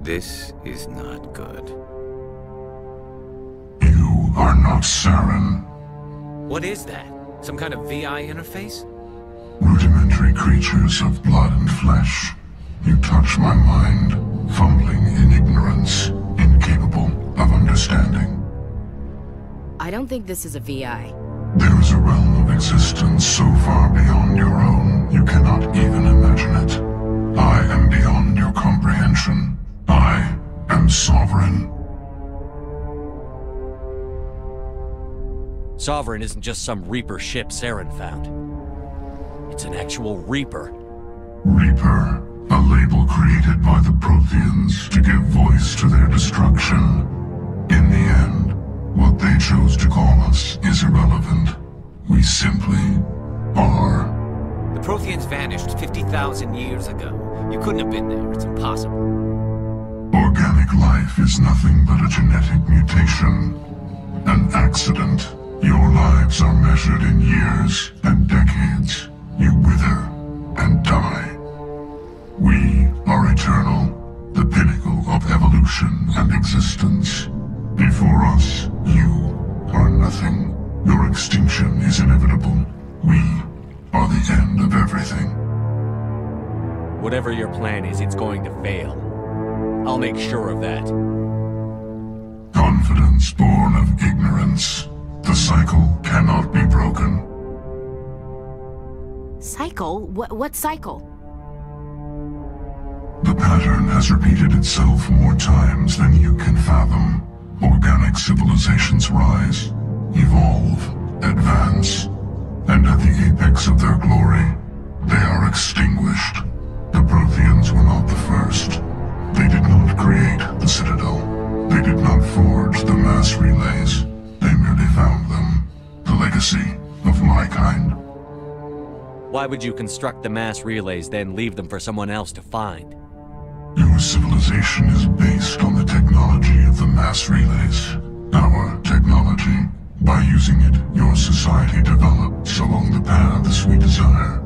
This is not good. You are not Saren. What is that? Some kind of VI interface? Rudimentary creatures of blood and flesh. You touch my mind, fumbling in ignorance, incapable of understanding. I don't think this is a VI. There is a realm of existence so far beyond your own, you cannot even imagine it. I am beyond your comprehension. I am sovereign. Sovereign isn't just some Reaper ship Saren found. It's an actual Reaper. Reaper, a label created by the Protheans to give voice to their destruction. In the end, what they chose to call us is irrelevant. We simply are. The Protheans vanished 50,000 years ago. You couldn't have been there. It's impossible. Organic life is nothing but a genetic mutation. An accident. Your lives are measured in years and decades. You wither and die. We are eternal, the pinnacle of evolution and existence. Before us, you are nothing. Your extinction is inevitable. We are the end of everything. Whatever your plan is, it's going to fail. I'll make sure of that. Confidence born of ignorance. The cycle cannot be broken. Cycle? What cycle? The pattern has repeated itself more times than you can fathom. Organic civilizations rise, evolve, advance, and at the apex of their glory, they are extinguished. The Protheans were not the first. They did not create the Citadel. They did not forge the mass relays. They merely found them. The legacy of my kind. Why would you construct the mass relays, then leave them for someone else to find? Your civilization is based on the technology of the mass relays. Our technology. By using it, your society develops along the paths we desire.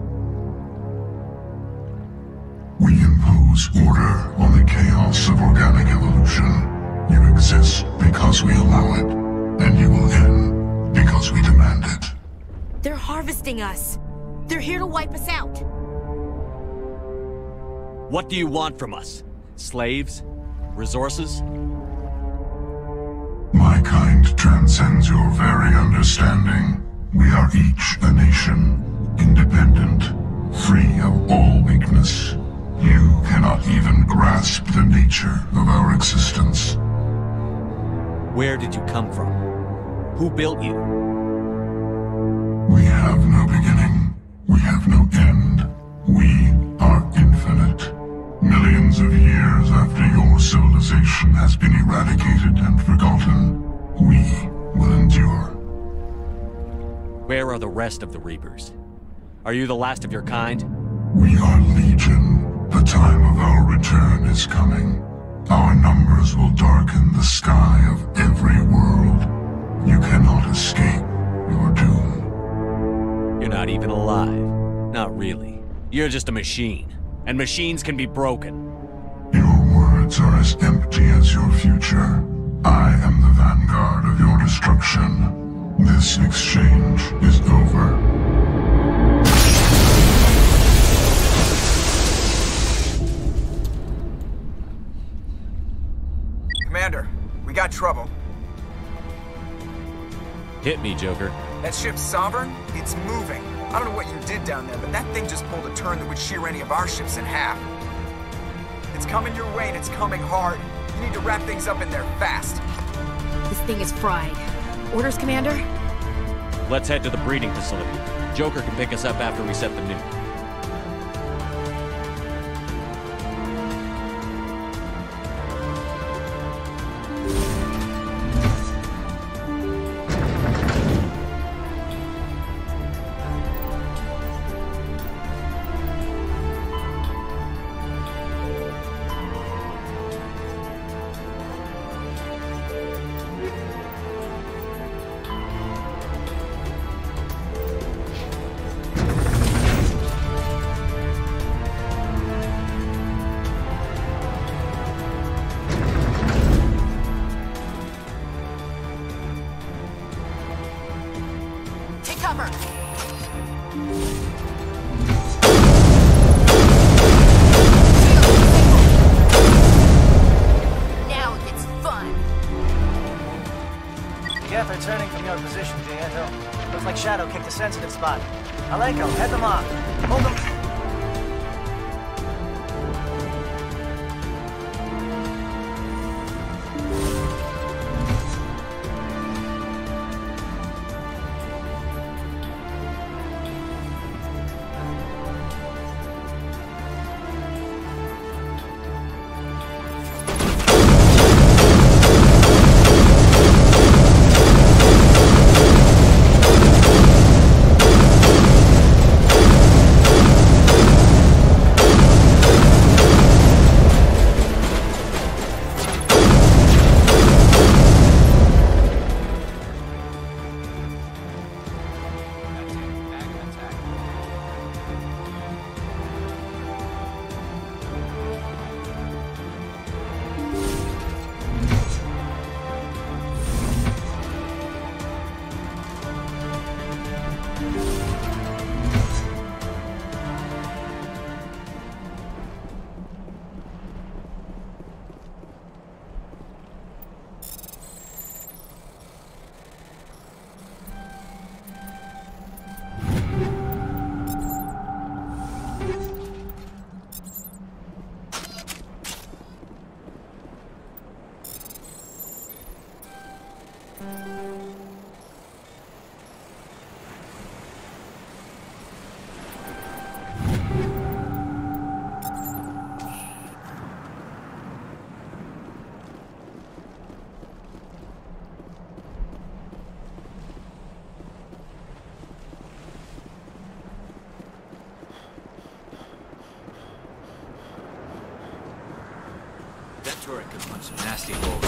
We impose order on the chaos of organic evolution. You exist because we allow it, and you will end because we demand it. They're harvesting us. They're here to wipe us out. What do you want from us? Slaves? Resources? My kind transcends your very understanding. We are each a nation, independent, free of all weakness. You cannot even grasp the nature of our existence. Where did you come from? Who built you? We have no beginning. We have no end. We are infinite. Millions of years after your civilization has been eradicated and forgotten, we will endure. Where are the rest of the Reapers? Are you the last of your kind? We are Legion. The time of our return is coming. Our numbers will darken the sky of every world. You cannot escape your doom. You're not even alive. Not really. You're just a machine. And machines can be broken. Your words are as empty as your future. I am the vanguard of your destruction. This exchange is over. Commander, we got trouble. Hit me, Joker. That ship's Sovereign? It's moving. I don't know what you did down there, but that thing just pulled a turn that would shear any of our ships in half. It's coming your way and it's coming hard. You need to wrap things up in there fast. This thing is fried. Orders, Commander? Let's head to the breeding facility. Joker can pick us up after we set the nuke. returning from your position, Gieto. Looks like Shadow kicked a sensitive spot. Alenko, head them off. Hold them. That turret could punch some nasty holes.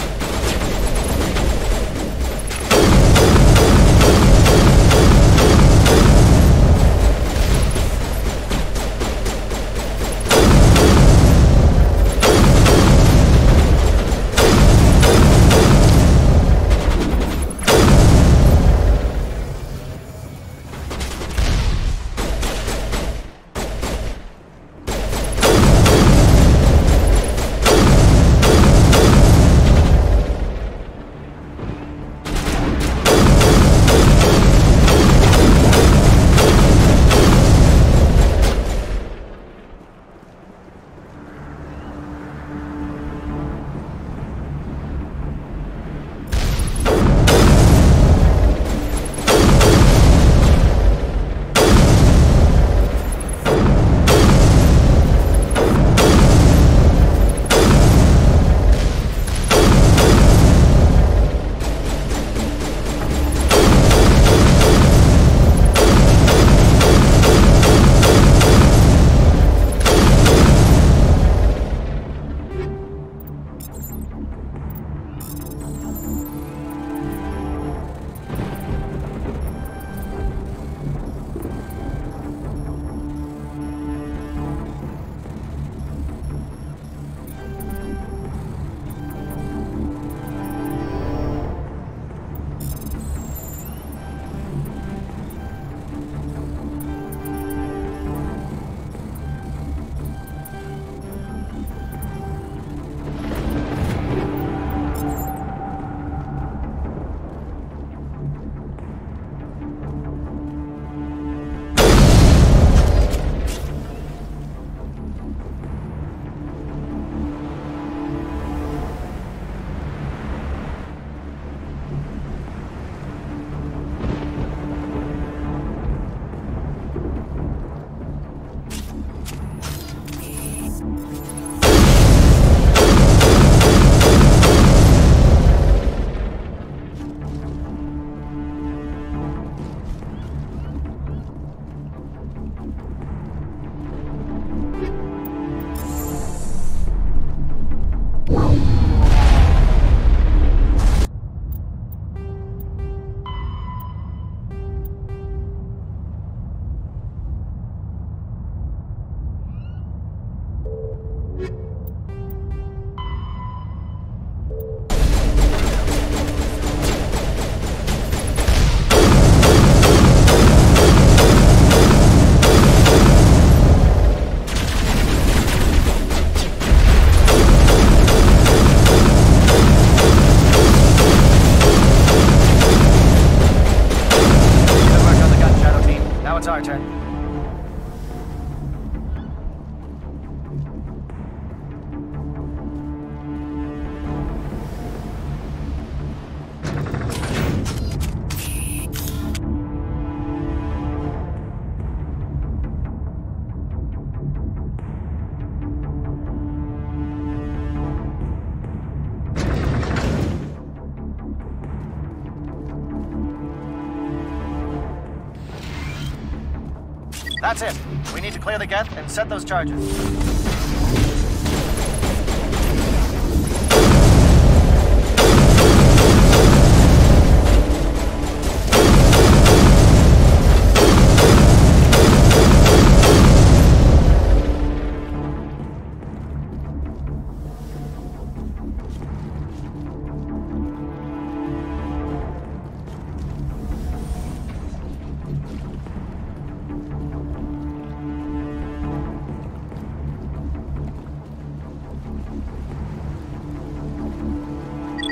That's it. We need to clear the geth and set those charges.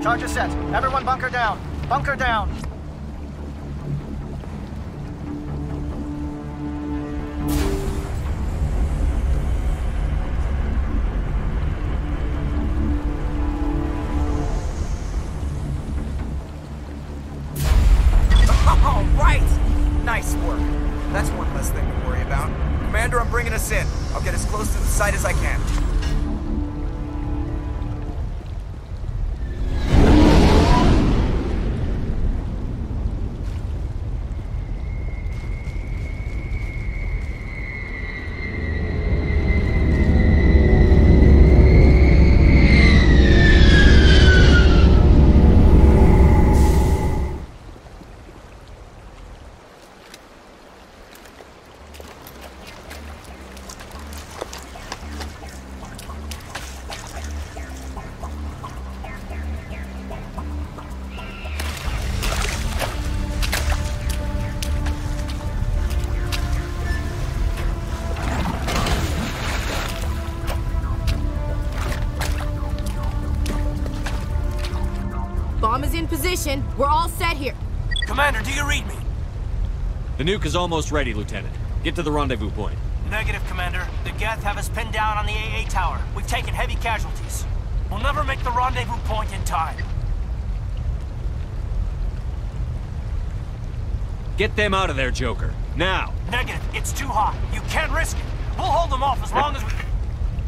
Charges set. Everyone bunker down. Bunker down. All right! Nice work. That's one less thing to worry about. Commander, I'm bringing us in. I'll get as close to the site as I can. Bomb is in position. We're all set here. Commander, do you read me? The nuke is almost ready, Lieutenant. Get to the rendezvous point. Negative, Commander. The Geth have us pinned down on the AA tower. We've taken heavy casualties. We'll never make the rendezvous point in time. Get them out of there, Joker. Now! Negative. It's too hot. You can't risk it. We'll hold them off as long as we...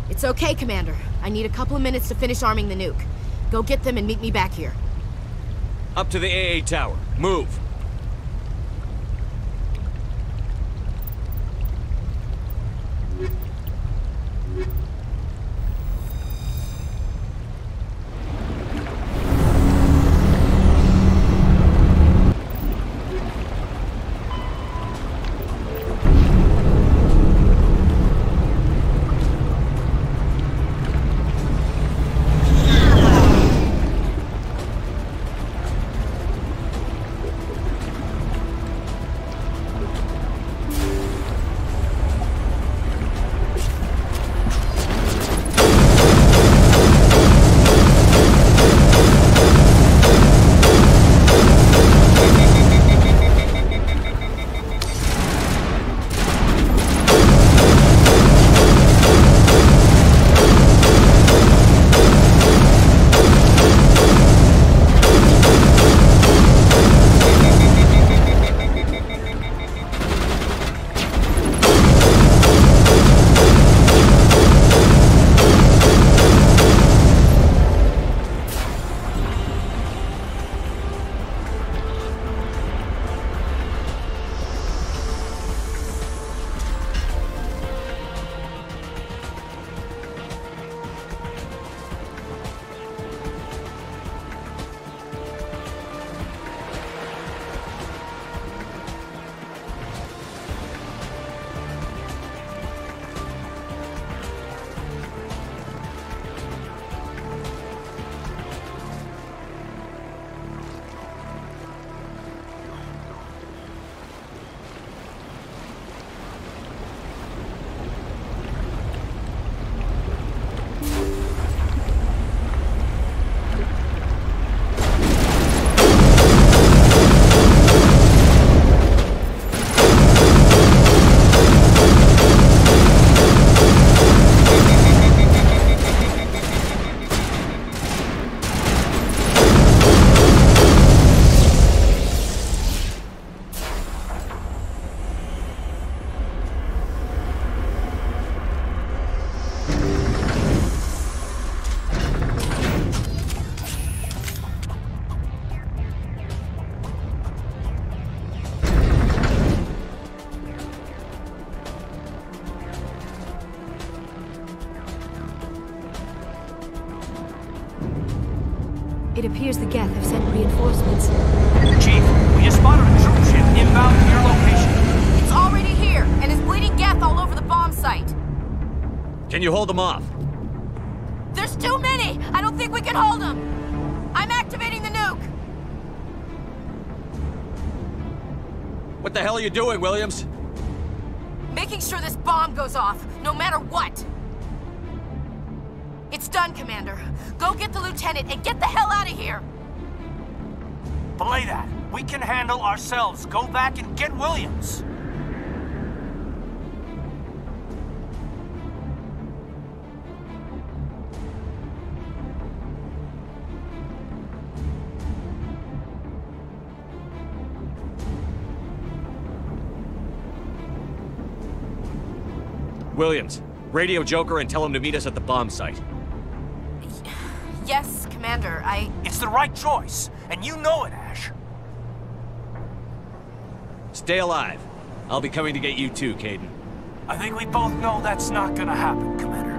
It's okay, Commander. I need a couple of minutes to finish arming the nuke. Go get them and meet me back here. Up to the AA tower. Move! It appears the Geth have sent reinforcements. Chief, we just spotted a troop ship inbound to your location. It's already here, and is bleeding Geth all over the bomb site. Can you hold them off? There's too many! I don't think we can hold them! I'm activating the nuke! What the hell are you doing, Williams? Making sure this bomb goes off, no matter what! It's done, Commander. Go get the lieutenant and get the hell out of here! Belay that. We can handle ourselves. Go back and get Williams. Williams, radio Joker and tell him to meet us at the bomb site. Yes, Commander, It's the right choice, and you know it, Ash. Stay alive. I'll be coming to get you too, Caden. I think we both know that's not gonna happen, Commander.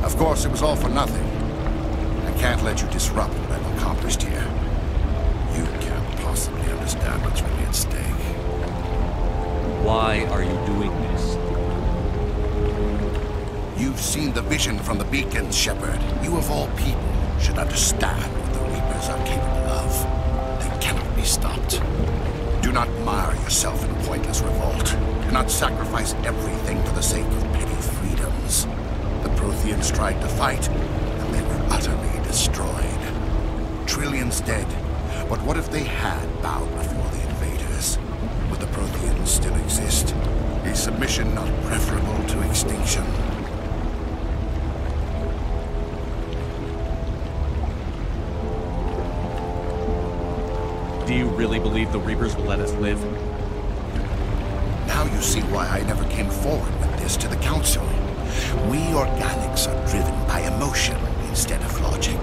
Of course, it was all for nothing. I can't let you disrupt what I've accomplished here. You can't possibly understand what's really at stake. Why are you doing this? You've seen the vision from the beacons, Shepard. You of all people should understand what the Reapers are capable of. They cannot be stopped. Do not mire yourself in pointless revolt. Do not sacrifice everything for the sake of petty freedoms. The Protheans tried to fight, and they were utterly destroyed. Trillions dead. But what if they had bowed before the invaders? Would the Protheans still exist? Is submission not preferable to extinction? Do you really believe the Reapers will let us live? Now you see why I never came forward with this to the Council. We organics are driven by emotion instead of logic.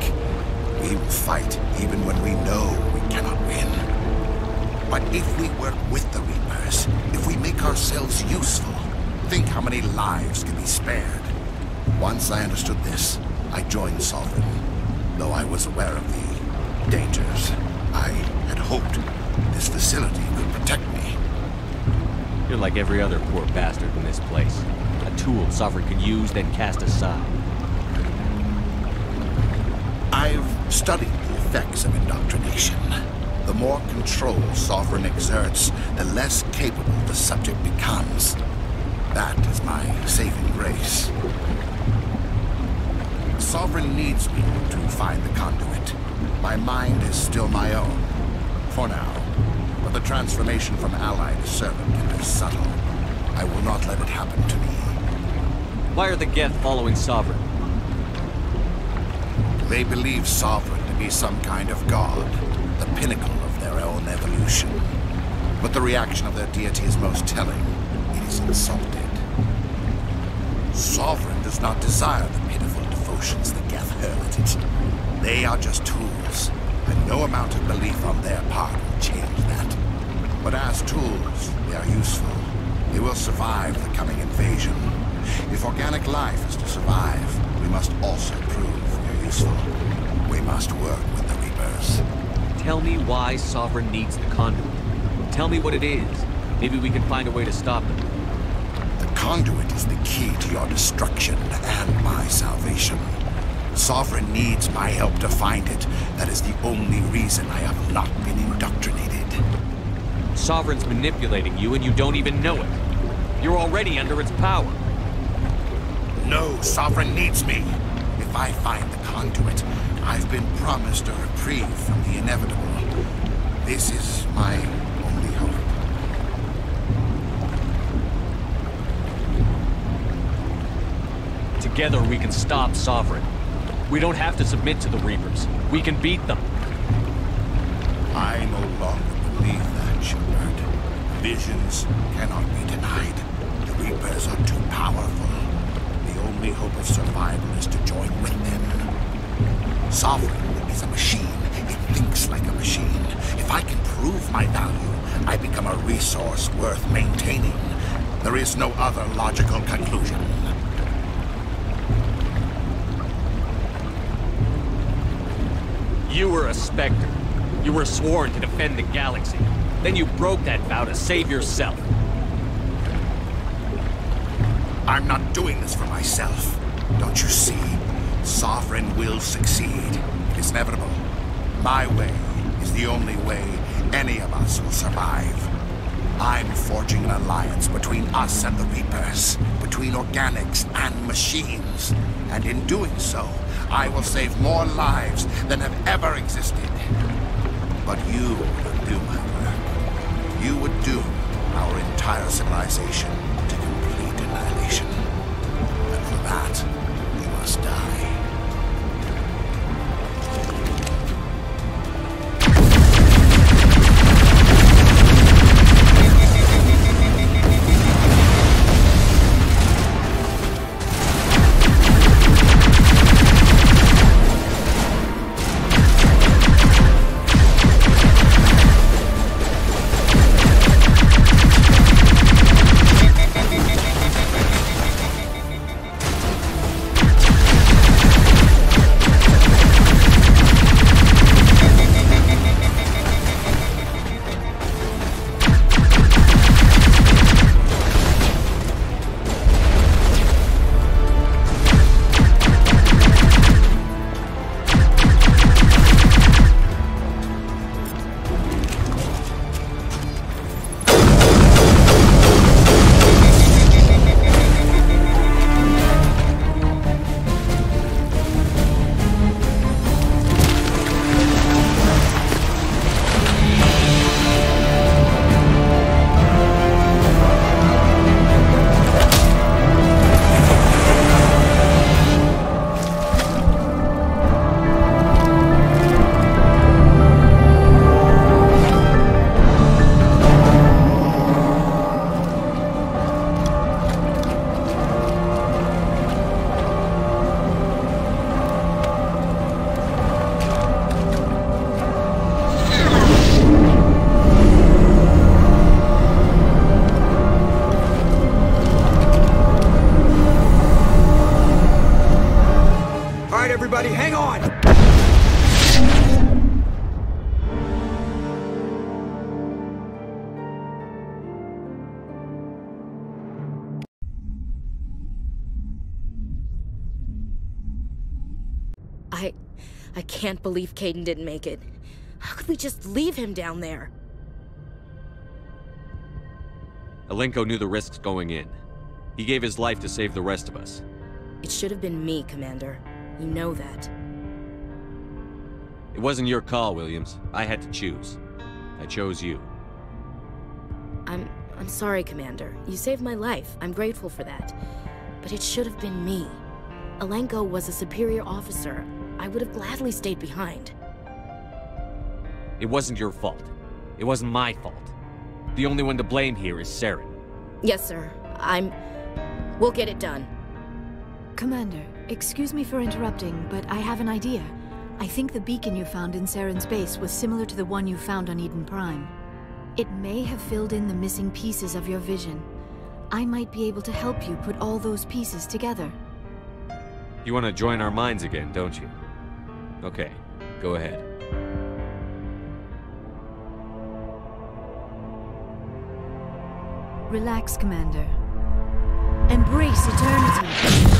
We will fight even when we know we cannot win. But if we work with the Reapers, if we make ourselves useful, think how many lives can be spared. Once I understood this, I joined Sovereign, though I was aware of the dangers. I had hoped this facility could protect me. You're like every other poor bastard in this place. A tool Sovereign can use, then cast aside. I've studied the effects of indoctrination. The more control Sovereign exerts, the less capable the subject becomes. That is my saving grace. Sovereign needs me to find the conduit. My mind is still my own, for now. But the transformation from ally to servant can be subtle. I will not let it happen to me. Why are the Geth following Sovereign? They believe Sovereign to be some kind of god, the pinnacle of their own evolution. But the reaction of their deity is most telling. It is insulted. Sovereign does not desire the pitiful devotions the Geth hurl at it. They are just tools, and no amount of belief on their part will change that. But as tools, they are useful. They will survive the coming invasion. If organic life is to survive, we must also prove they're useful. We must work with the Reapers. Tell me why Sovereign needs the conduit. Tell me what it is. Maybe we can find a way to stop them. The conduit is the key to your destruction and my salvation. Sovereign needs my help to find it. That is the only reason I have not been indoctrinated. Sovereign's manipulating you and you don't even know it. You're already under its power. No, Sovereign needs me. If I find the conduit, I've been promised a reprieve from the inevitable. This is my only hope. Together we can stop Sovereign. We don't have to submit to the Reapers. We can beat them. I no longer believe that, Shepard. Visions cannot be denied. The Reapers are too powerful. The only hope of survival is to join with them. Sovereign is a machine. It thinks like a machine. If I can prove my value, I become a resource worth maintaining. There is no other logical conclusion. You were a Spectre. You were sworn to defend the galaxy. Then you broke that vow to save yourself. I'm not doing this for myself. Don't you see? Sovereign will succeed. It is inevitable. My way is the only way any of us will survive. I'm forging an alliance between us and the Reapers, between organics and machines. And in doing so, I will save more lives than have ever existed. But you would do my work. You would doom our entire civilization to complete annihilation. And for that, you must die. everybody, hang on! I can't believe Caden didn't make it. How could we just leave him down there? Alenko knew the risks going in. He gave his life to save the rest of us. It should have been me, Commander. You know that. It wasn't your call, Williams. I had to choose. I chose you. I'm sorry, Commander. You saved my life. I'm grateful for that. But it should have been me. Alenko was a superior officer. I would have gladly stayed behind. It wasn't your fault. It wasn't my fault. The only one to blame here is Saren. Yes, sir. We'll get it done. Commander, excuse me for interrupting, but I have an idea. I think the beacon you found in Saren's base was similar to the one you found on Eden Prime. It may have filled in the missing pieces of your vision. I might be able to help you put all those pieces together. You want to join our minds again, don't you? Okay, go ahead. Relax, Commander. Embrace eternity.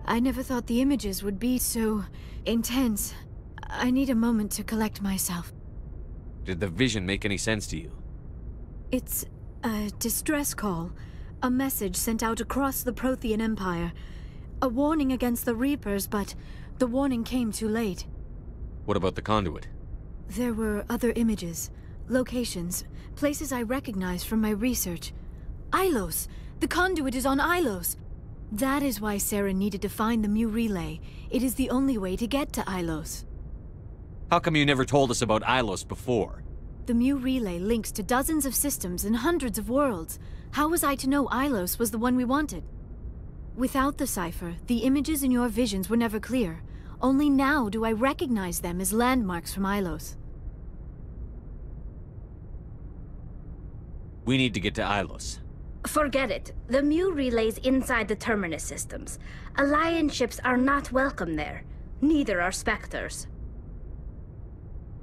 I never thought the images would be so intense. I need a moment to collect myself. Did the vision make any sense to you? It's a distress call. A message sent out across the Prothean Empire. A warning against the Reapers, but the warning came too late. What about the conduit? There were other images, locations, places I recognized from my research. Ilos! The conduit is on Ilos! That is why Saren needed to find the Mu relay. It is the only way to get to Ilos. How come you never told us about Ilos before? The Mu relay links to dozens of systems and hundreds of worlds. How was I to know Ilos was the one we wanted? Without the cipher, the images in your visions were never clear. Only now do I recognize them as landmarks from Ilos. We need to get to Ilos. Forget it. The Mu relay's inside the Terminus systems. Alliance ships are not welcome there. Neither are Spectres.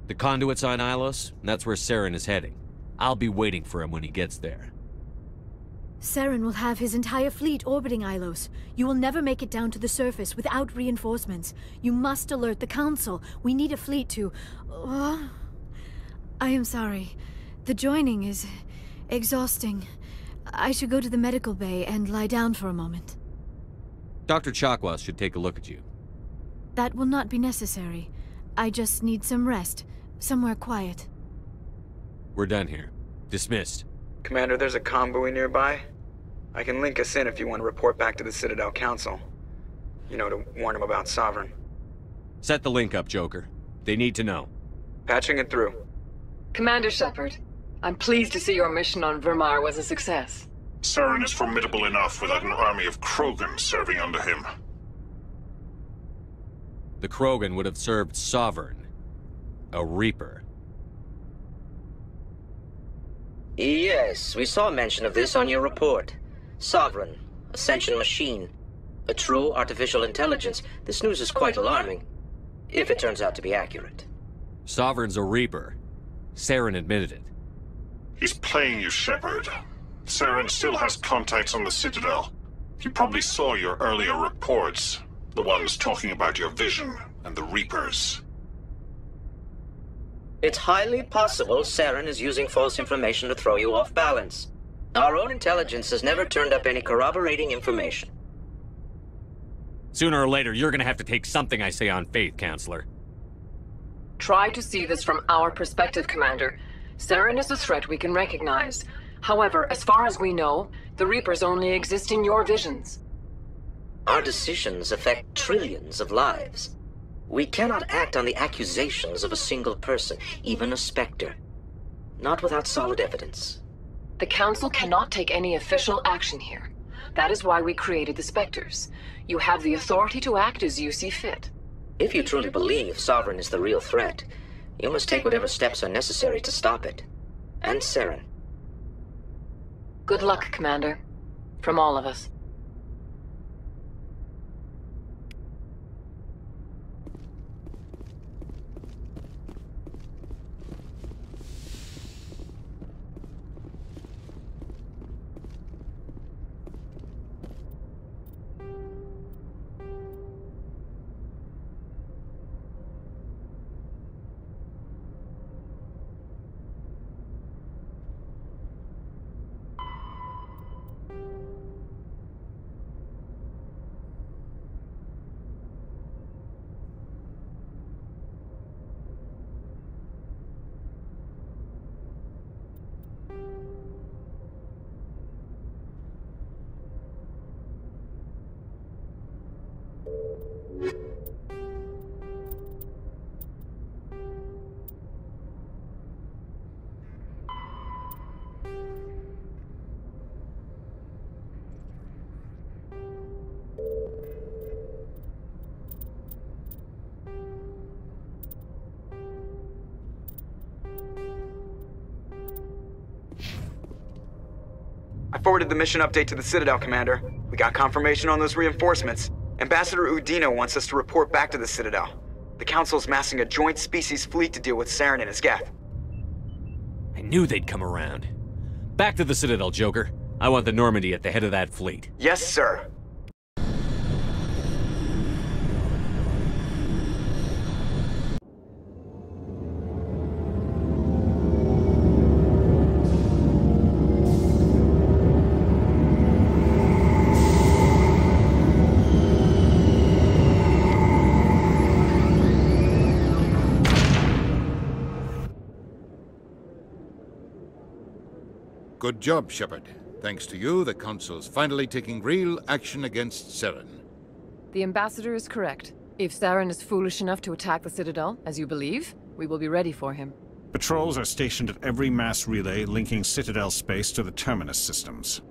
The conduit's on Ilos, and that's where Saren is heading. I'll be waiting for him when he gets there. Saren will have his entire fleet orbiting Ilos. You will never make it down to the surface without reinforcements. You must alert the Council. We need a fleet to... I am sorry. The joining is exhausting. I should go to the medical bay and lie down for a moment. Dr. Chakwas should take a look at you. That will not be necessary. I just need some rest. Somewhere quiet. We're done here. Dismissed. Commander, there's a convoy nearby. I can link us in if you want to report back to the Citadel Council. You know, to warn them about Sovereign. Set the link up, Joker. They need to know. Patching it through. Commander Shepard, I'm pleased to see your mission on Vermar was a success. Saren is formidable enough without an army of Krogan serving under him. The Krogan would have served Sovereign. A Reaper. Yes, we saw mention of this on your report. Sovereign, a sentient machine, a true artificial intelligence. This news is quite alarming, if it turns out to be accurate. Sovereign's a Reaper. Saren admitted it. He's playing you, Shepard. Saren still has contacts on the Citadel. He probably saw your earlier reports. The ones talking about your vision and the Reapers. It's highly possible Saren is using false information to throw you off balance. Our own intelligence has never turned up any corroborating information. Sooner or later, you're gonna have to take something I say on faith, Counselor. Try to see this from our perspective, Commander. Saren is a threat we can recognize. However, as far as we know, the Reapers only exist in your visions. Our decisions affect trillions of lives. We cannot act on the accusations of a single person, even a Spectre. Not without solid evidence. The Council cannot take any official action here. That is why we created the Spectres. You have the authority to act as you see fit. If you truly believe Sovereign is the real threat, you must take whatever steps are necessary to stop it. And Saren. Good luck, Commander. From all of us. I forwarded the mission update to the Citadel, Commander. We got confirmation on those reinforcements. Ambassador Udina wants us to report back to the Citadel. The Council's massing a joint species fleet to deal with Saren and his geth. I knew they'd come around. Back to the Citadel, Joker. I want the Normandy at the head of that fleet. Yes, sir. Good job, Shepard. Thanks to you, the Council's finally taking real action against Saren. The Ambassador is correct. If Saren is foolish enough to attack the Citadel, as you believe, we will be ready for him. Patrols are stationed at every mass relay linking Citadel space to the Terminus systems.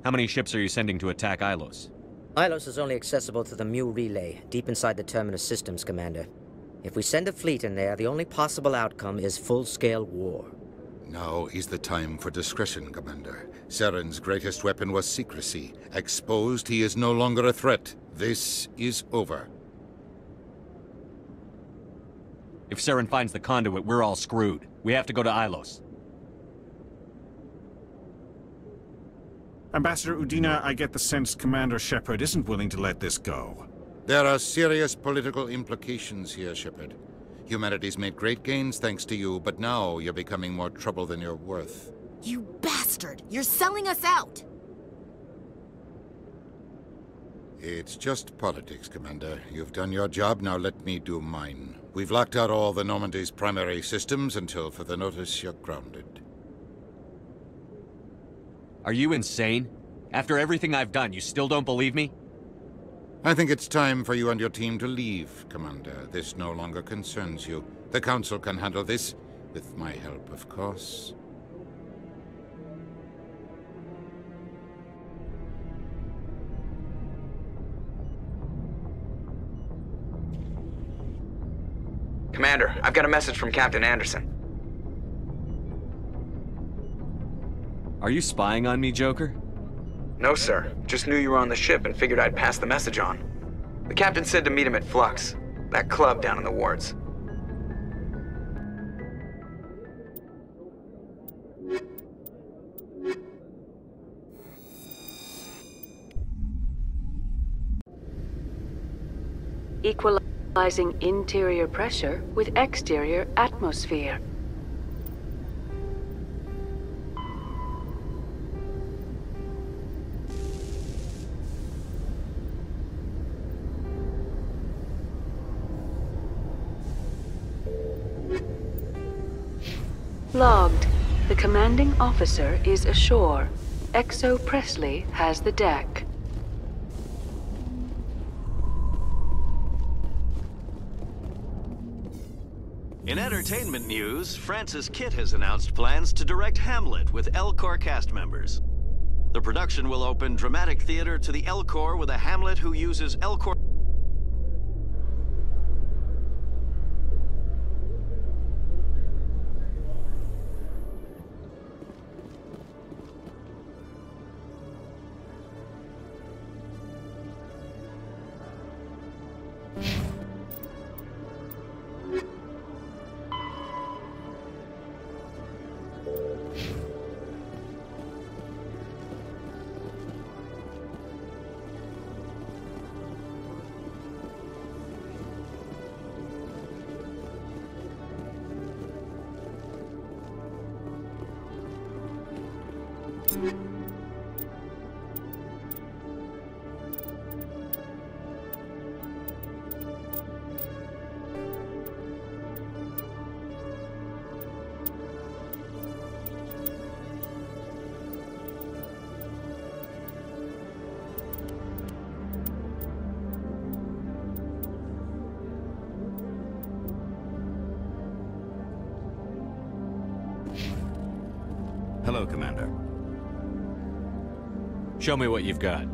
How many ships are you sending to attack Ilos? Ilos is only accessible to the Mu relay, deep inside the Terminus systems, Commander. If we send a fleet in there, the only possible outcome is full-scale war. Now is the time for discretion, Commander. Saren's greatest weapon was secrecy. Exposed, he is no longer a threat. This is over. If Saren finds the conduit, we're all screwed. We have to go to Ilos. Ambassador Udina, I get the sense Commander Shepard isn't willing to let this go. There are serious political implications here, Shepard. Humanity's made great gains thanks to you, but now you're becoming more trouble than you're worth. You bastard! You're selling us out! It's just politics, Commander. You've done your job, now let me do mine. We've locked out all the Normandy's primary systems until further notice you're grounded. Are you insane? After everything I've done, you still don't believe me? I think it's time for you and your team to leave, Commander. This no longer concerns you. The Council can handle this, with my help, of course. Commander, I've got a message from Captain Anderson. Are you spying on me, Joker? No, sir. Just knew you were on the ship and figured I'd pass the message on. The captain said to meet him at Flux, that club down in the wards. Equalizing interior pressure with exterior atmosphere. Logged. The commanding officer is ashore. Exo Presley has the deck. In entertainment news, Francis Kitt has announced plans to direct Hamlet with Elcor cast members. The production will open dramatic theater to the Elcor with a Hamlet who uses Elcor... Hello, Commander. Show me what you've got.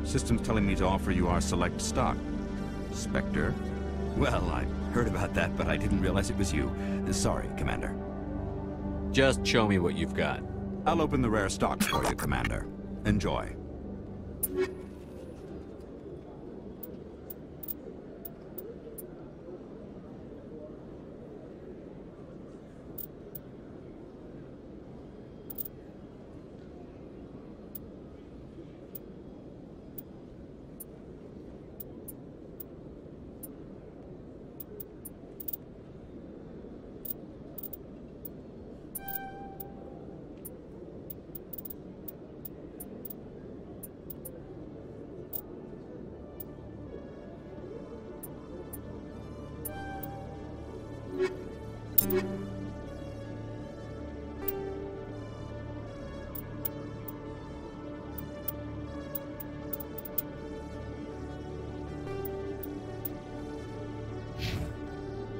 System's telling me to offer you our select stock. Spectre? Well, I heard about that, but I didn't realize it was you. Sorry, Commander. Just show me what you've got. I'll open the rare stock for you, Commander. Enjoy.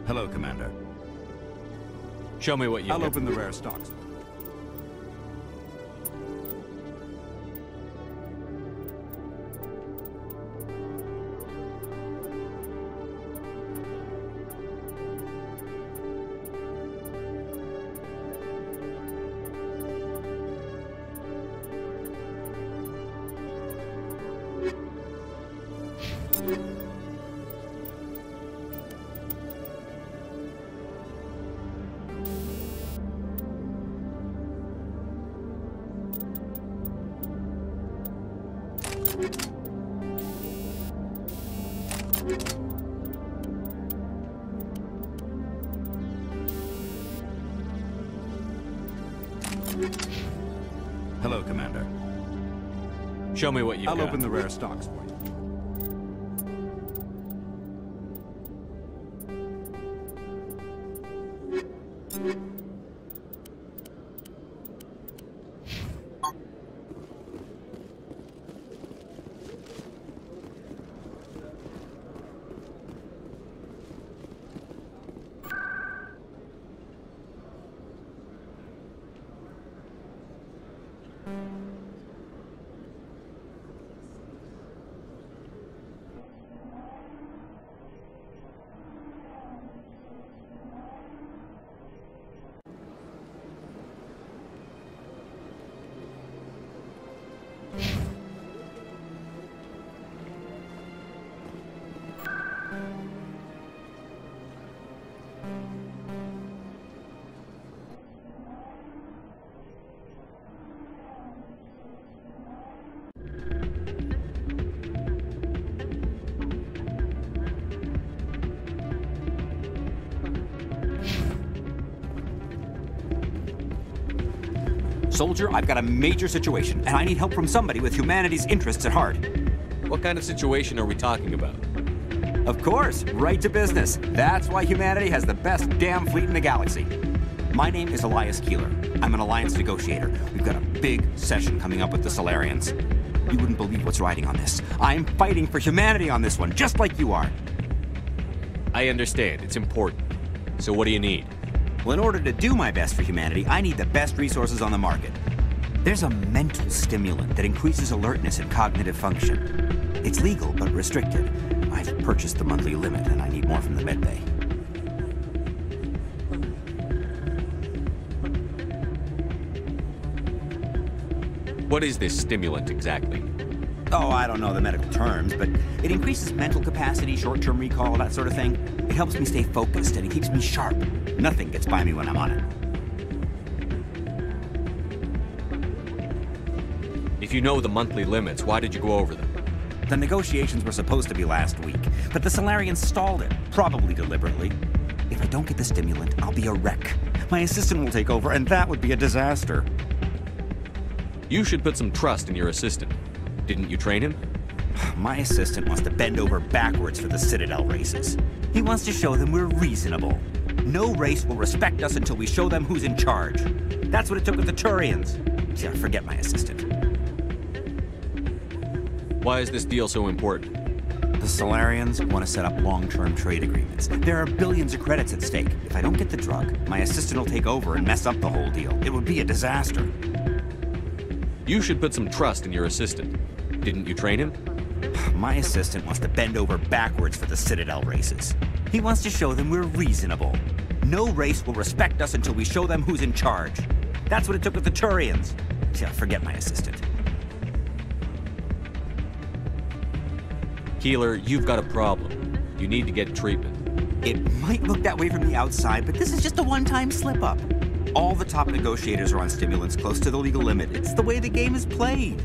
Hello, Commander. Show me what you've got. I'll open the rare stocks. Hello, Commander. Show me what you've got. I'll open the rare stocks for you. Soldier, I've got a major situation, and I need help from somebody with humanity's interests at heart. What kind of situation are we talking about? Of course, right to business. That's why humanity has the best damn fleet in the galaxy. My name is Elias Keeler. I'm an alliance negotiator. We've got a big session coming up with the Solarians. You wouldn't believe what's riding on this. I'm fighting for humanity on this one, just like you are. I understand. It's important. So what do you need? Well, in order to do my best for humanity, I need the best resources on the market. There's a mental stimulant that increases alertness and cognitive function. It's legal, but restricted. I've purchased the monthly limit, and I need more from the medbay. What is this stimulant exactly? Oh, I don't know the medical terms, but it increases mental capacity, short-term recall, that sort of thing. It helps me stay focused, and it keeps me sharp. Nothing gets by me when I'm on it. If you know the monthly limits, why did you go over them? The negotiations were supposed to be last week, but the Solarians stalled it, probably deliberately. If I don't get the stimulant, I'll be a wreck. My assistant will take over, and that would be a disaster. You should put some trust in your assistant. Didn't you train him? My assistant wants to bend over backwards for the Citadel races. He wants to show them we're reasonable. No race will respect us until we show them who's in charge. That's what it took with the Turians. Yeah, forget my assistant. Why is this deal so important? The Solarians want to set up long-term trade agreements. There are billions of credits at stake. If I don't get the drug, my assistant will take over and mess up the whole deal. It would be a disaster. You should put some trust in your assistant. Didn't you train him? My assistant wants to bend over backwards for the Citadel races. He wants to show them we're reasonable. No race will respect us until we show them who's in charge. That's what it took with the Turians. Yeah, forget my assistant. Keeler, you've got a problem. You need to get treatment. It might look that way from the outside, but this is just a one-time slip-up. All the top negotiators are on stimulants close to the legal limit. It's the way the game is played.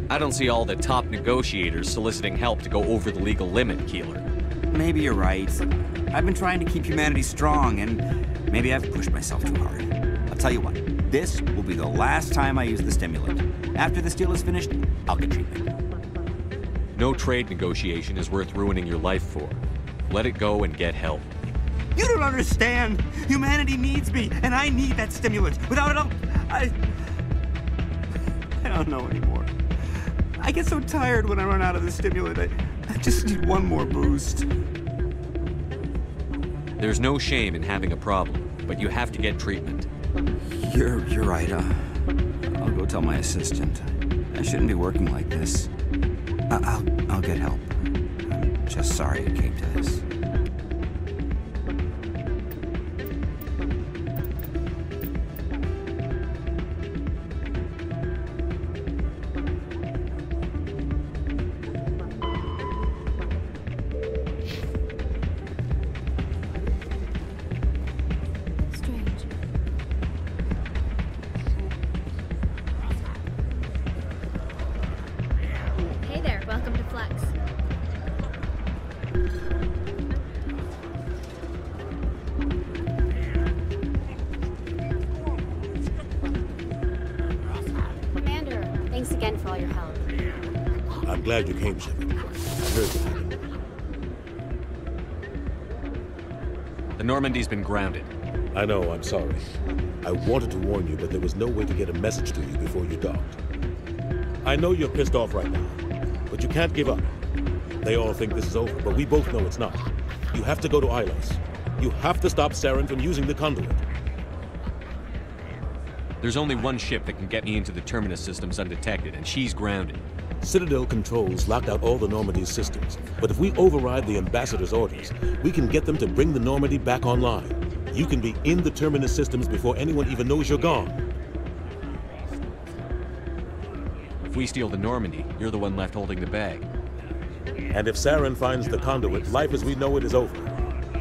I don't see all the top negotiators soliciting help to go over the legal limit, Keeler. Maybe you're right. I've been trying to keep humanity strong, and maybe I've pushed myself too hard. I'll tell you what, this will be the last time I use the stimulant. After this deal is finished, I'll get treatment. No trade negotiation is worth ruining your life for. Let it go and get help. You don't understand! Humanity needs me, and I need that stimulant. Without it, I don't know anymore. I get so tired when I run out of the stimulant. I just need one more boost. There's no shame in having a problem, but you have to get treatment. You're right. I'll go tell my assistant. I shouldn't be working like this. I'll get help. I'm just sorry it came to this. Glad you came, Shepard. I heard what happened. The Normandy's been grounded. I know, I'm sorry. I wanted to warn you, but there was no way to get a message to you before you docked. I know you're pissed off right now, but you can't give up. They all think this is over, but we both know it's not. You have to go to Ilos. You have to stop Saren from using the conduit. There's only one ship that can get me into the Terminus systems undetected, and she's grounded. Citadel controls locked out all the Normandy's systems, but if we override the Ambassador's orders, we can get them to bring the Normandy back online. You can be in the Terminus systems before anyone even knows you're gone. If we steal the Normandy, you're the one left holding the bag. And if Saren finds the conduit, life as we know it is over.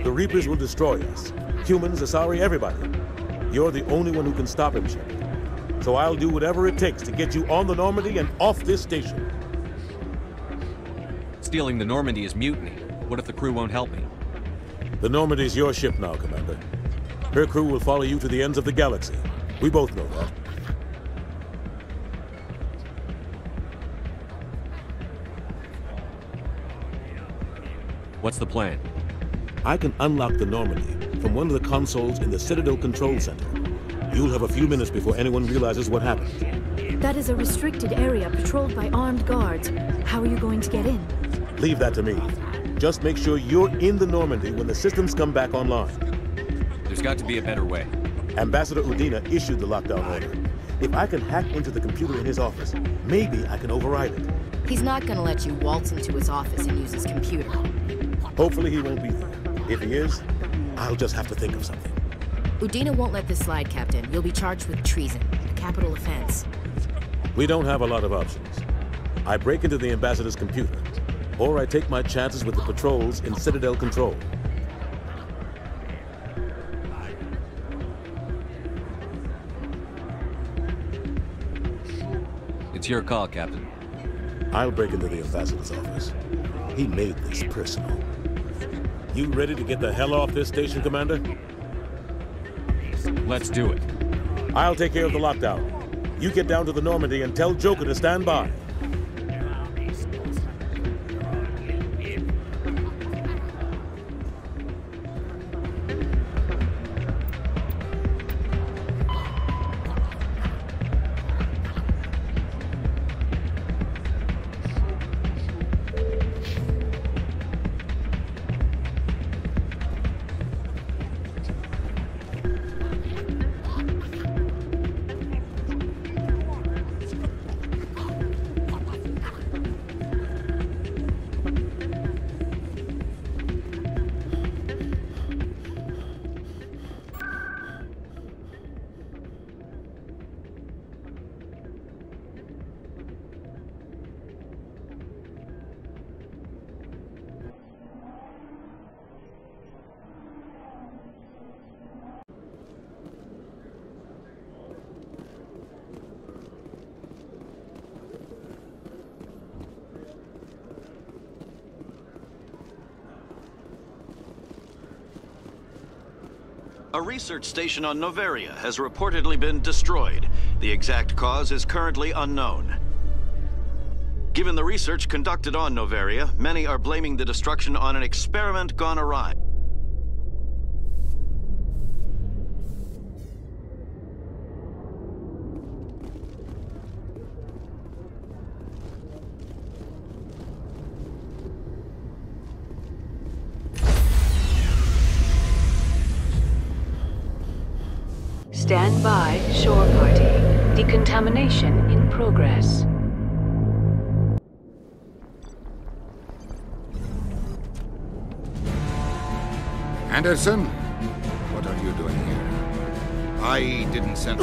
The Reapers will destroy us. Humans, Asari, everybody. You're the only one who can stop him, Shepard. So I'll do whatever it takes to get you on the Normandy and off this station. Stealing the Normandy is mutiny. What if the crew won't help me? The Normandy's your ship now, Commander. Her crew will follow you to the ends of the galaxy. We both know that. What's the plan? I can unlock the Normandy from one of the consoles in the Citadel Control Center. You'll have a few minutes before anyone realizes what happened. That is a restricted area patrolled by armed guards. How are you going to get in? Leave that to me. Just make sure you're in the Normandy when the systems come back online. There's got to be a better way. Ambassador Udina issued the lockdown order. If I can hack into the computer in his office, maybe I can override it. He's not gonna let you waltz into his office and use his computer. Hopefully he won't be there. If he is, I'll just have to think of something. Udina won't let this slide, Captain. You'll be charged with treason, a capital offense. We don't have a lot of options. I break into the ambassador's computer, or I take my chances with the patrols in Citadel control. It's your call, Captain. I'll break into the ambassador's office. He made this personal. You ready to get the hell off this station, Commander? Let's do it. I'll take care of the lockdown. You get down to the Normandy and tell Joker to stand by. A research station on Noveria has reportedly been destroyed. The exact cause is currently unknown. Given the research conducted on Noveria, many are blaming the destruction on an experiment gone awry. Stand by, shore party. Decontamination in progress. Anderson, what are you doing here? I didn't send...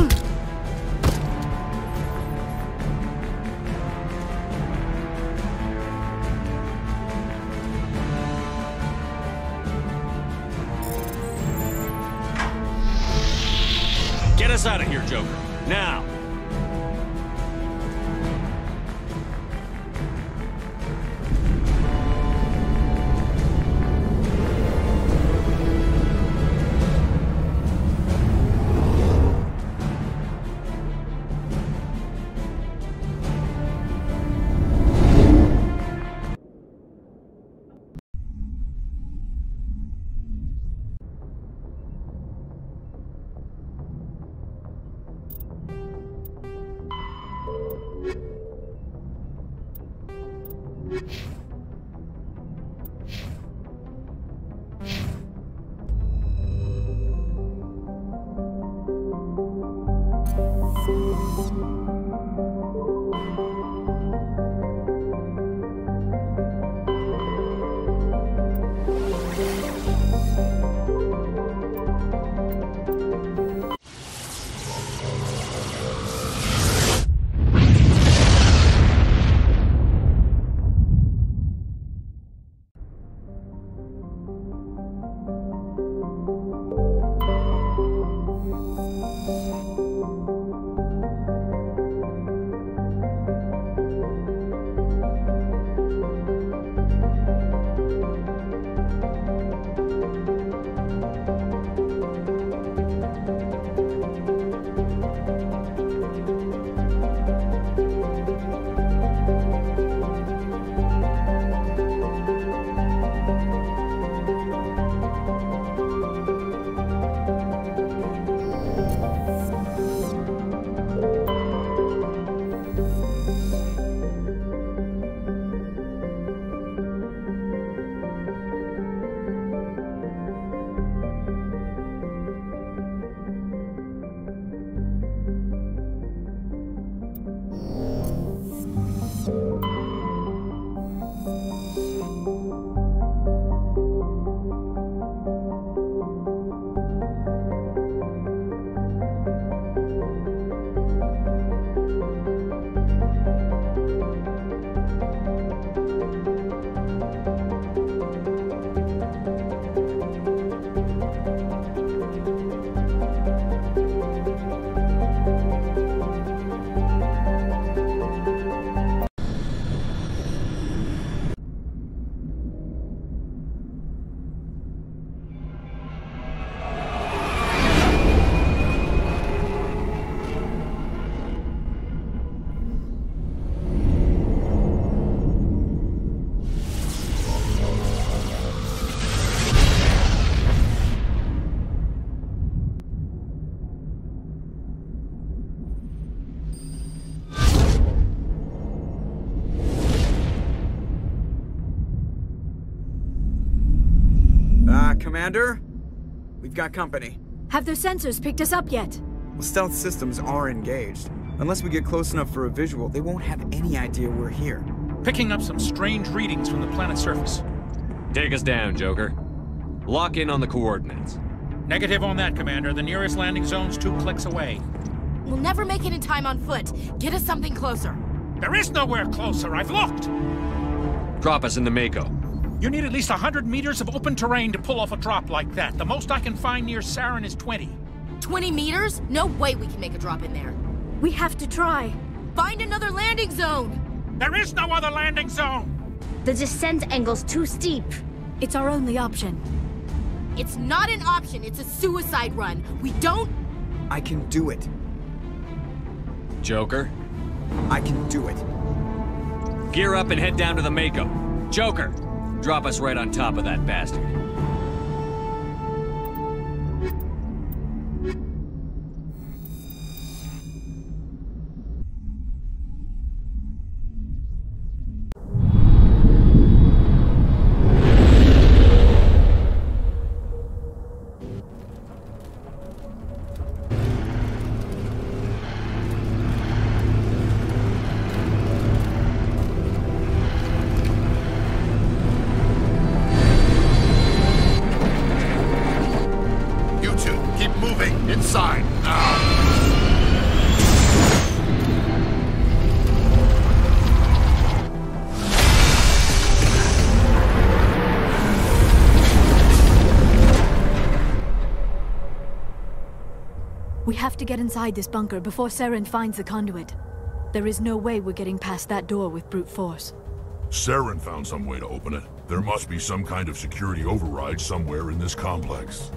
Get us out of here, Joker. Now! Commander, we've got company. Have their sensors picked us up yet? Well, stealth systems are engaged. Unless we get close enough for a visual, they won't have any idea we're here. Picking up some strange readings from the planet's surface. Take us down, Joker. Lock in on the coordinates. Negative on that, Commander. The nearest landing zone's 2 clicks away. We'll never make it in time on foot. Get us something closer. There is nowhere closer. I've looked. Drop us in the Mako. You need at least 100 meters of open terrain to pull off a drop like that. The most I can find near Saren is 20. 20 meters? No way we can make a drop in there. We have to try. Find another landing zone! There is no other landing zone! The descent angle's too steep. It's our only option. It's not an option, it's a suicide run. We don't... I can do it. Joker? I can do it. Gear up and head down to the Mako. Joker, drop us right on top of that bastard. Inside, now! We have to get inside this bunker before Saren finds the conduit. There is no way we're getting past that door with brute force. Saren found some way to open it. There must be some kind of security override somewhere in this complex.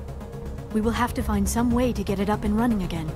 We will have to find some way to get it up and running again.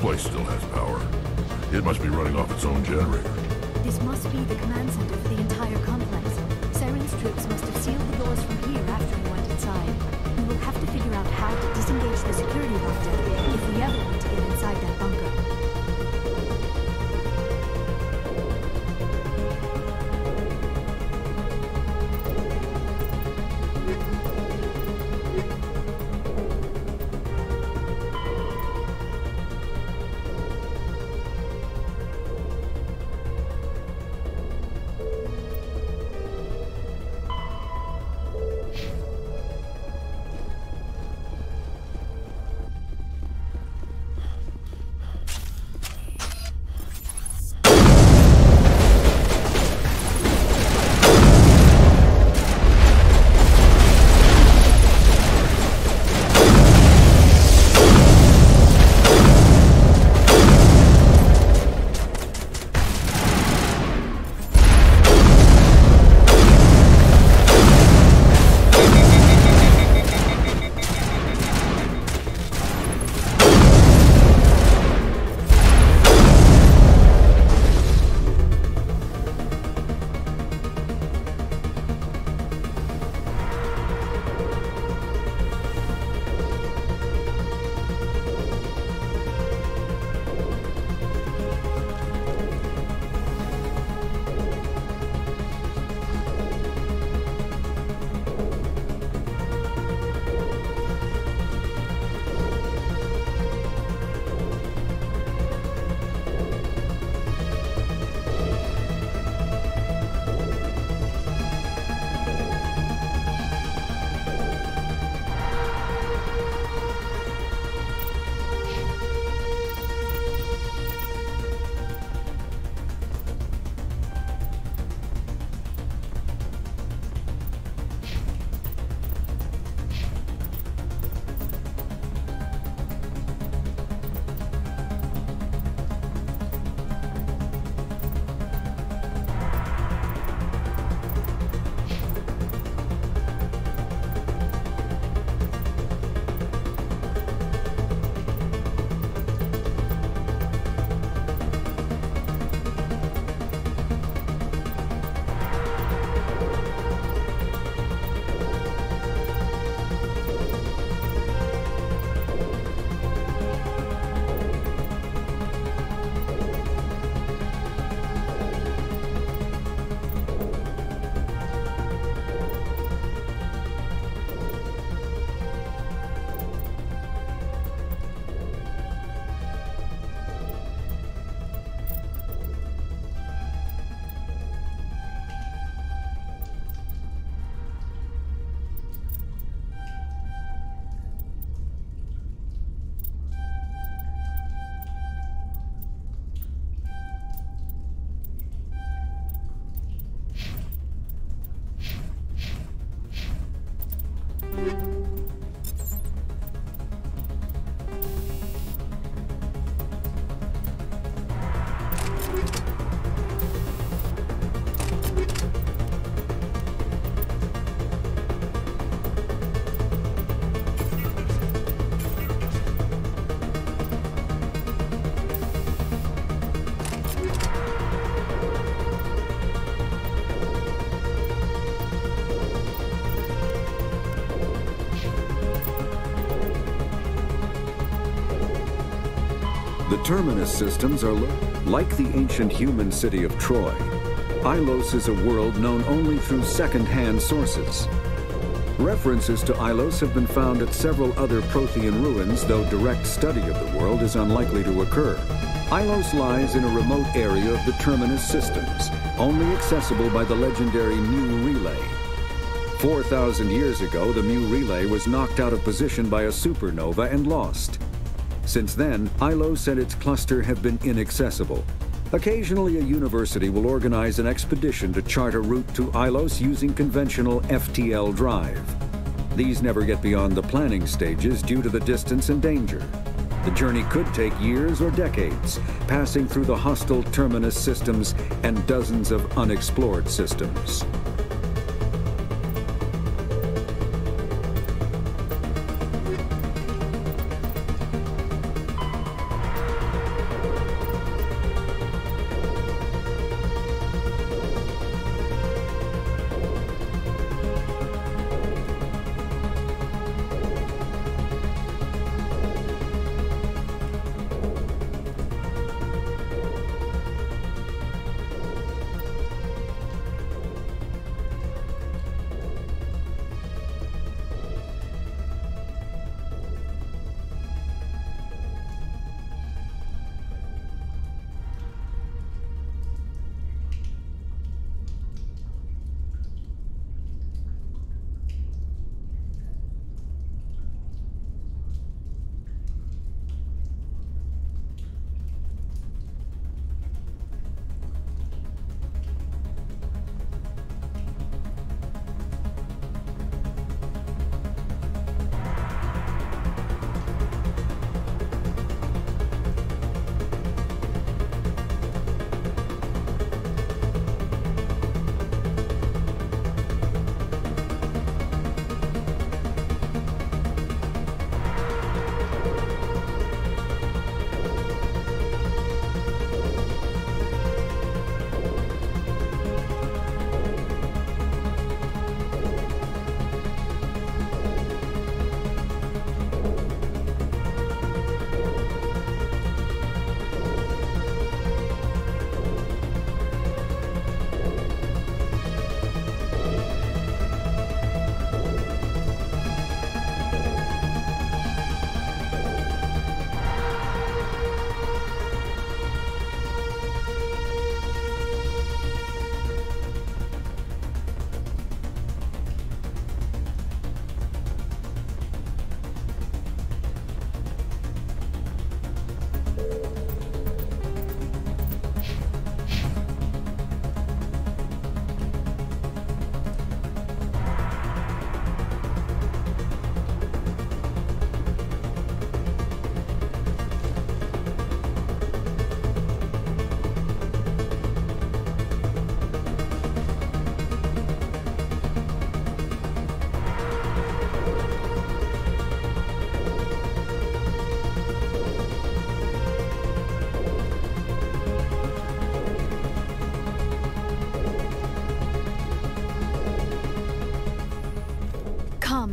place still has power. It must be running off its own generator. This must be the command center for the entire complex. Saren's troops must have sealed the doors from here after we went inside. We will have to figure out how to disengage the security lockdown if we ever want to get inside that bunker. The Terminus systems are like the ancient human city of Troy. Ilos is a world known only through second-hand sources. References to Ilos have been found at several other Prothean ruins, though direct study of the world is unlikely to occur. Ilos lies in a remote area of the Terminus systems, only accessible by the legendary Mu Relay. 4,000 years ago, the Mu Relay was knocked out of position by a supernova and lost. Since then, Ilos and its cluster have been inaccessible. Occasionally, a university will organize an expedition to chart a route to Ilos using conventional FTL drive. These never get beyond the planning stages due to the distance and danger. The journey could take years or decades, passing through the hostile Terminus systems and dozens of unexplored systems.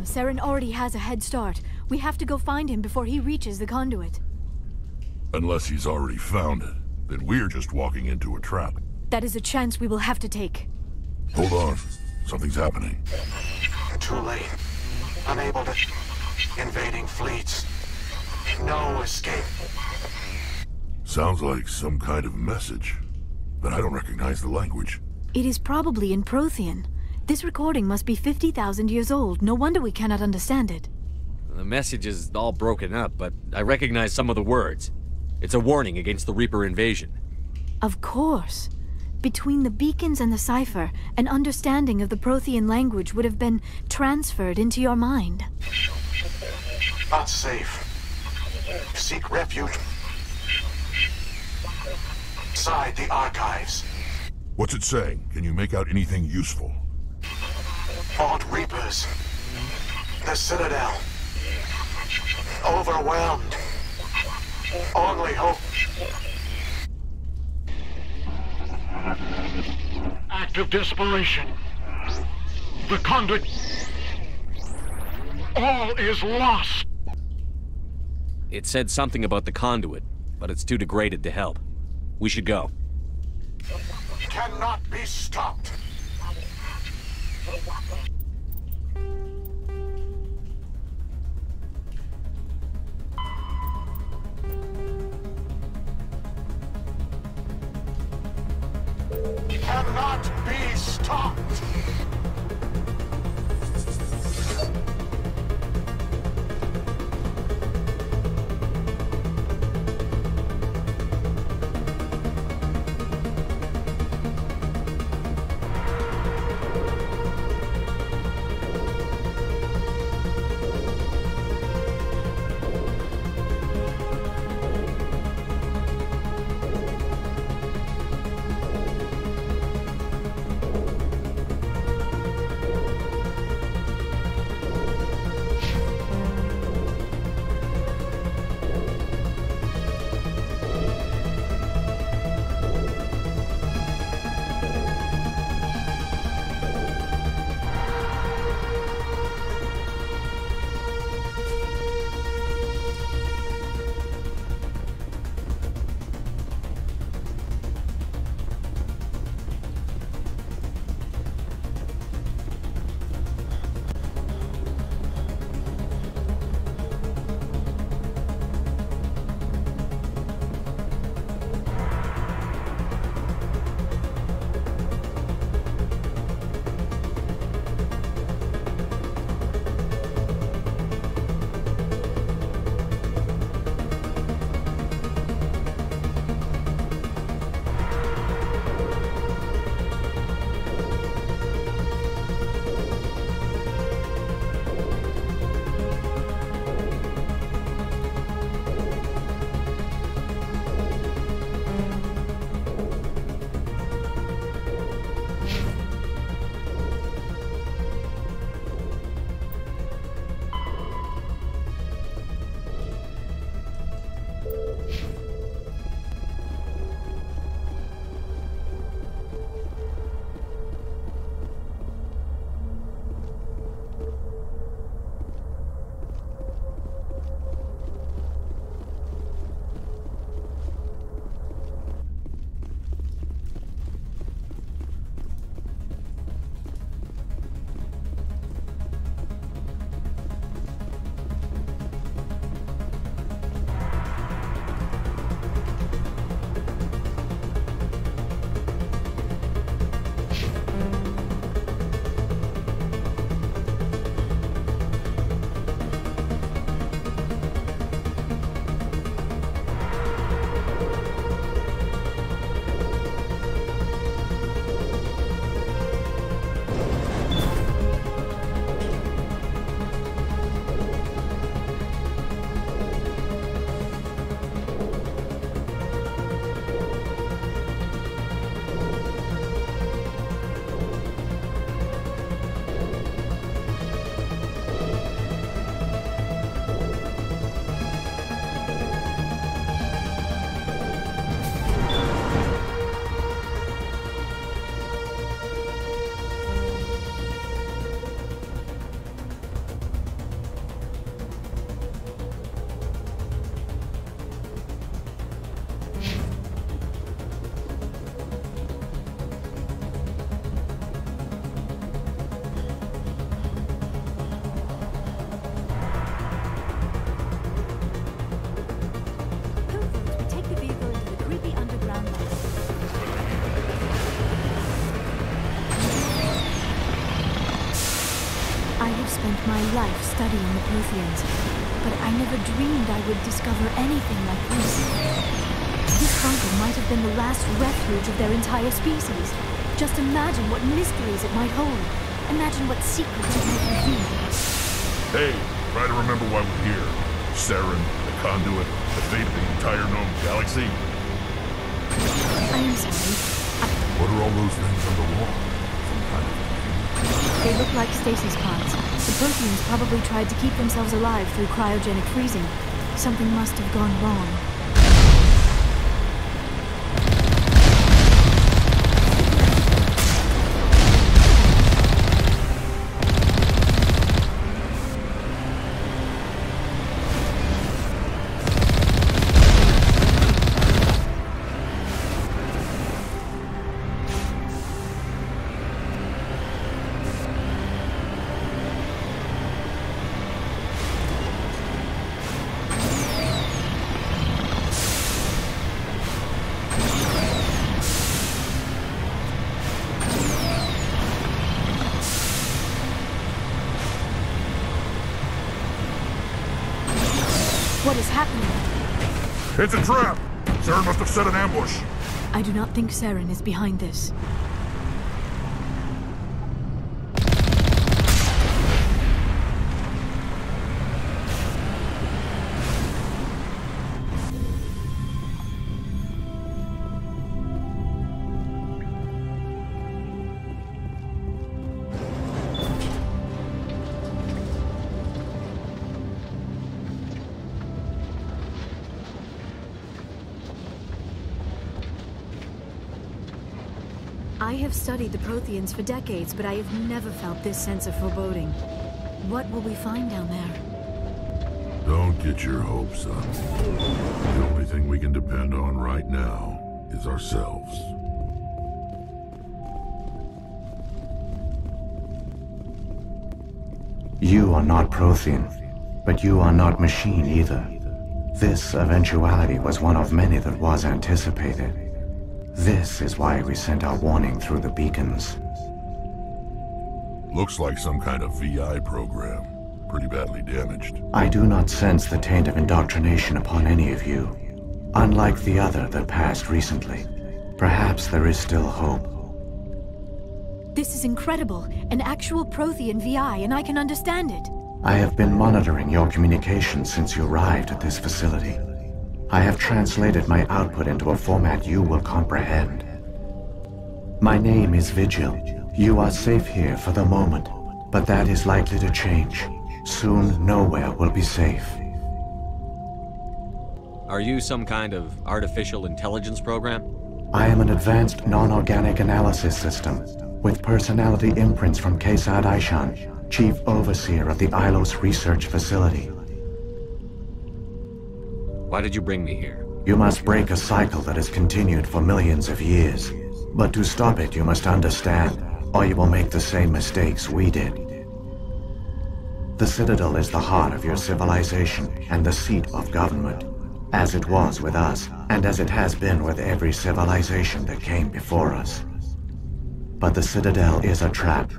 Saren already has a head start. We have to go find him before he reaches the conduit. Unless he's already found it, then we're just walking into a trap. That is a chance we will have to take. Hold on. Something's happening. Too late. Unable to... Invading fleets. No escape. Sounds like some kind of message, but I don't recognize the language. It is probably in Prothean. This recording must be 50,000 years old. No wonder we cannot understand it. The message is all broken up, but I recognize some of the words. It's a warning against the Reaper invasion. Of course. Between the beacons and the cipher, an understanding of the Prothean language would have been transferred into your mind. Not safe. Seek refuge inside the archives. What's it saying? Can you make out anything useful? Fought Reapers. The Citadel. Overwhelmed. Only hope. Act of desperation. The conduit. All is lost. It said something about the conduit, but it's too degraded to help. We should go. Cannot be stopped. Cannot be stopped. life studying the Protheans, but I never dreamed I would discover anything like this. This bunker might have been the last refuge of their entire species. Just imagine what mysteries it might hold. Imagine what secrets it might reveal. Hey, try to remember why we're here. Saren, the conduit, the fate of the entire known galaxy. I am sorry. What are all those things on the wall? Some kind of... They look like stasis pods. The Protheans probably tried to keep themselves alive through cryogenic freezing. Something must have gone wrong. What is happening? It's a trap! Saren must have set an ambush. I do not think Saren is behind this. I have studied the Protheans for decades, but I have never felt this sense of foreboding. What will we find down there? Don't get your hopes up. The only thing we can depend on right now is ourselves. You are not Prothean, but you are not machine either. This eventuality was one of many that was anticipated. This is why we sent our warning through the beacons. Looks like some kind of VI program. Pretty badly damaged. I do not sense the taint of indoctrination upon any of you. Unlike the other that passed recently. Perhaps there is still hope. This is incredible. An actual Prothean VI, and I can understand it. I have been monitoring your communications since you arrived at this facility. I have translated my output into a format you will comprehend. My name is Vigil. You are safe here for the moment, but that is likely to change. Soon, nowhere will be safe. Are you some kind of artificial intelligence program? I am an advanced non-organic analysis system, with personality imprints from Kesad Aishan, Chief Overseer of the Ilos Research Facility. Why did you bring me here? You must break a cycle that has continued for millions of years. But to stop it, you must understand, or you will make the same mistakes we did. The Citadel is the heart of your civilization and the seat of government, as it was with us, and as it has been with every civilization that came before us. But the Citadel is a trap.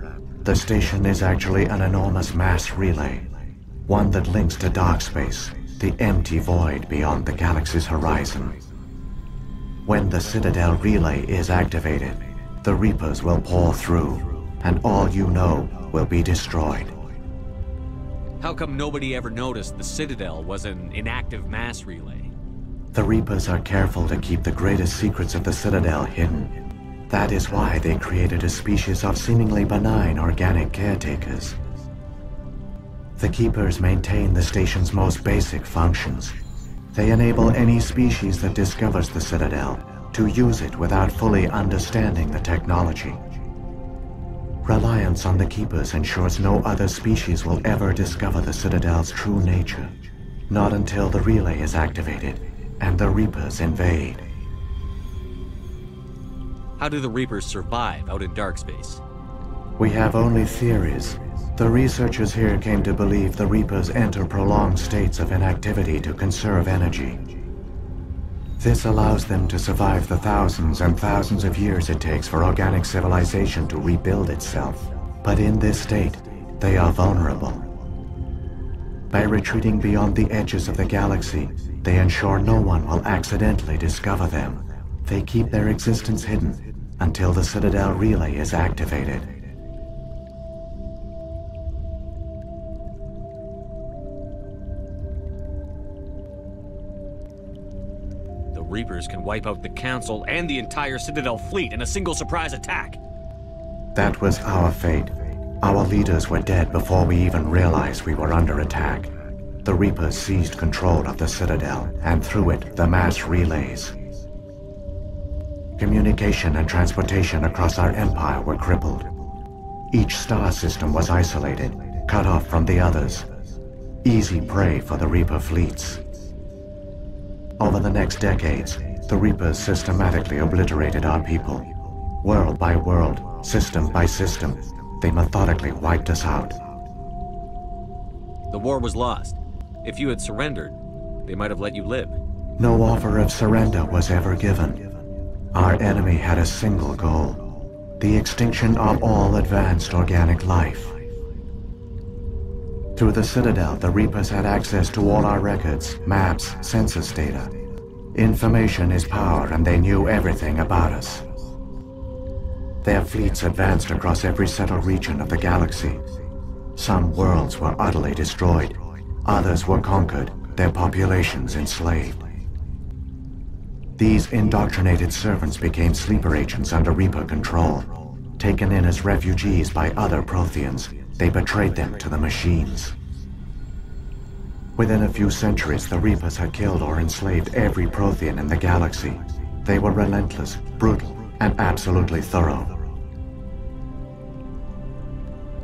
The station is actually an enormous mass relay, one that links to dark space, the empty void beyond the galaxy's horizon. When the Citadel relay is activated, the Reapers will pour through, and all you know will be destroyed. How come nobody ever noticed the Citadel was an inactive mass relay? The Reapers are careful to keep the greatest secrets of the Citadel hidden. That is why they created a species of seemingly benign organic caretakers. The Keepers maintain the station's most basic functions. They enable any species that discovers the Citadel to use it without fully understanding the technology. Reliance on the Keepers ensures no other species will ever discover the Citadel's true nature. Not until the relay is activated and the Reapers invade. How do the Reapers survive out in dark space? We have only theories. The researchers here came to believe the Reapers enter prolonged states of inactivity to conserve energy. This allows them to survive the thousands and thousands of years it takes for organic civilization to rebuild itself. But in this state, they are vulnerable. By retreating beyond the edges of the galaxy, they ensure no one will accidentally discover them. They keep their existence hidden until the Citadel relay is activated. The Reapers can wipe out the Council and the entire Citadel fleet in a single surprise attack. That was our fate. Our leaders were dead before we even realized we were under attack. The Reapers seized control of the Citadel, and through it, the mass relays. Communication and transportation across our empire were crippled. Each star system was isolated, cut off from the others. Easy prey for the Reaper fleets. Over the next decades, the Reapers systematically obliterated our people. World by world, system by system, they methodically wiped us out. The war was lost. If you had surrendered, they might have let you live. No offer of surrender was ever given. Our enemy had a single goal: the extinction of all advanced organic life. Through the Citadel, the Reapers had access to all our records, maps, census data. Information is power, and they knew everything about us. Their fleets advanced across every settled region of the galaxy. Some worlds were utterly destroyed. Others were conquered, their populations enslaved. These indoctrinated servants became sleeper agents under Reaper control. Taken in as refugees by other Protheans, they betrayed them to the machines. Within a few centuries, the Reapers had killed or enslaved every Prothean in the galaxy. They were relentless, brutal, and absolutely thorough.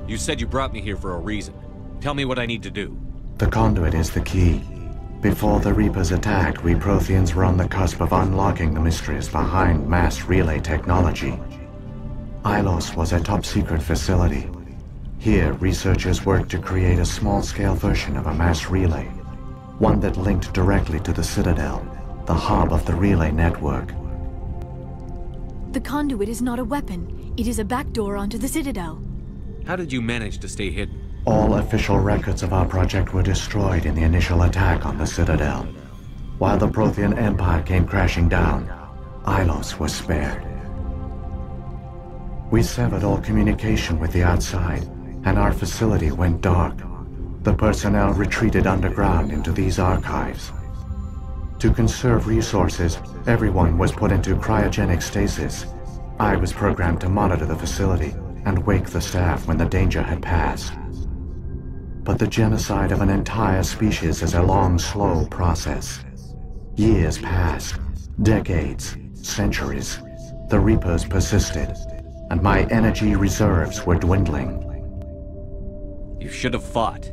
You said you brought me here for a reason. Tell me what I need to do. The conduit is the key. Before the Reapers attacked, we Protheans were on the cusp of unlocking the mysteries behind mass relay technology. Ilos was a top-secret facility. Here, researchers worked to create a small-scale version of a mass relay, one that linked directly to the Citadel, the hub of the relay network. The conduit is not a weapon. It is a backdoor onto the Citadel. How did you manage to stay hidden? All official records of our project were destroyed in the initial attack on the Citadel. While the Prothean Empire came crashing down, Ilos was spared. We severed all communication with the outside, and our facility went dark. The personnel retreated underground into these archives. To conserve resources, everyone was put into cryogenic stasis. I was programmed to monitor the facility and wake the staff when the danger had passed. But the genocide of an entire species is a long, slow process. Years passed, decades, centuries. The Reapers persisted, and my energy reserves were dwindling. You should have fought.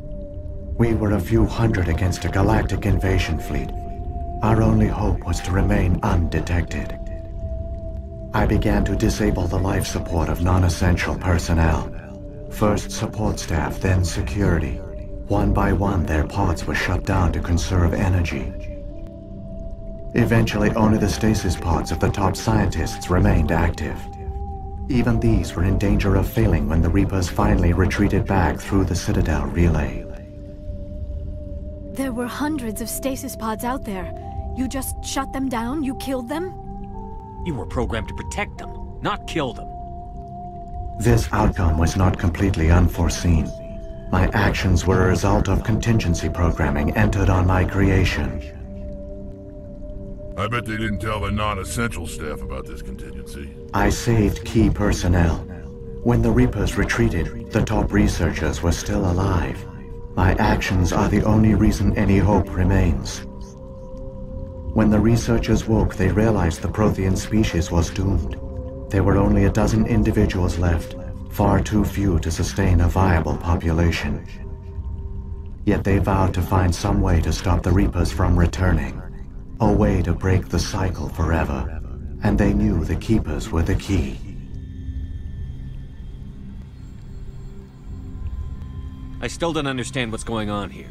We were a few hundred against a galactic invasion fleet. Our only hope was to remain undetected. I began to disable the life support of non-essential personnel. First support staff, then security. One by one, their pods were shut down to conserve energy. Eventually, only the stasis pods of the top scientists remained active. Even these were in danger of failing when the Reapers finally retreated back through the Citadel relay. There were hundreds of stasis pods out there. You just shut them down? You killed them? You were programmed to protect them, not kill them. This outcome was not completely unforeseen. My actions were a result of contingency programming entered on my creation. I bet they didn't tell the non-essential staff about this contingency. I saved key personnel. When the Reapers retreated, the top researchers were still alive. My actions are the only reason any hope remains. When the researchers woke, they realized the Prothean species was doomed. There were only a dozen individuals left, far too few to sustain a viable population. Yet they vowed to find some way to stop the Reapers from returning, a way to break the cycle forever, and they knew the Keepers were the key. I still don't understand what's going on here.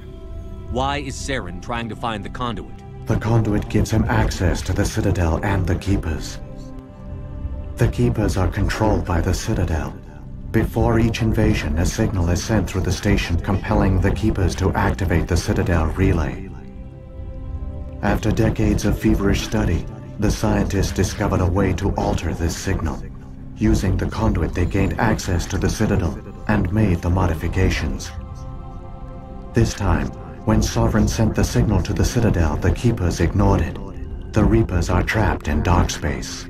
Why is Saren trying to find the conduit? The conduit gives him access to the Citadel and the Keepers. The Keepers are controlled by the Citadel. Before each invasion, a signal is sent through the station compelling the Keepers to activate the Citadel relay. After decades of feverish study, the scientists discovered a way to alter this signal. Using the conduit, they gained access to the Citadel and made the modifications. This time, when Sovereign sent the signal to the Citadel, the Keepers ignored it. The Reapers are trapped in dark space.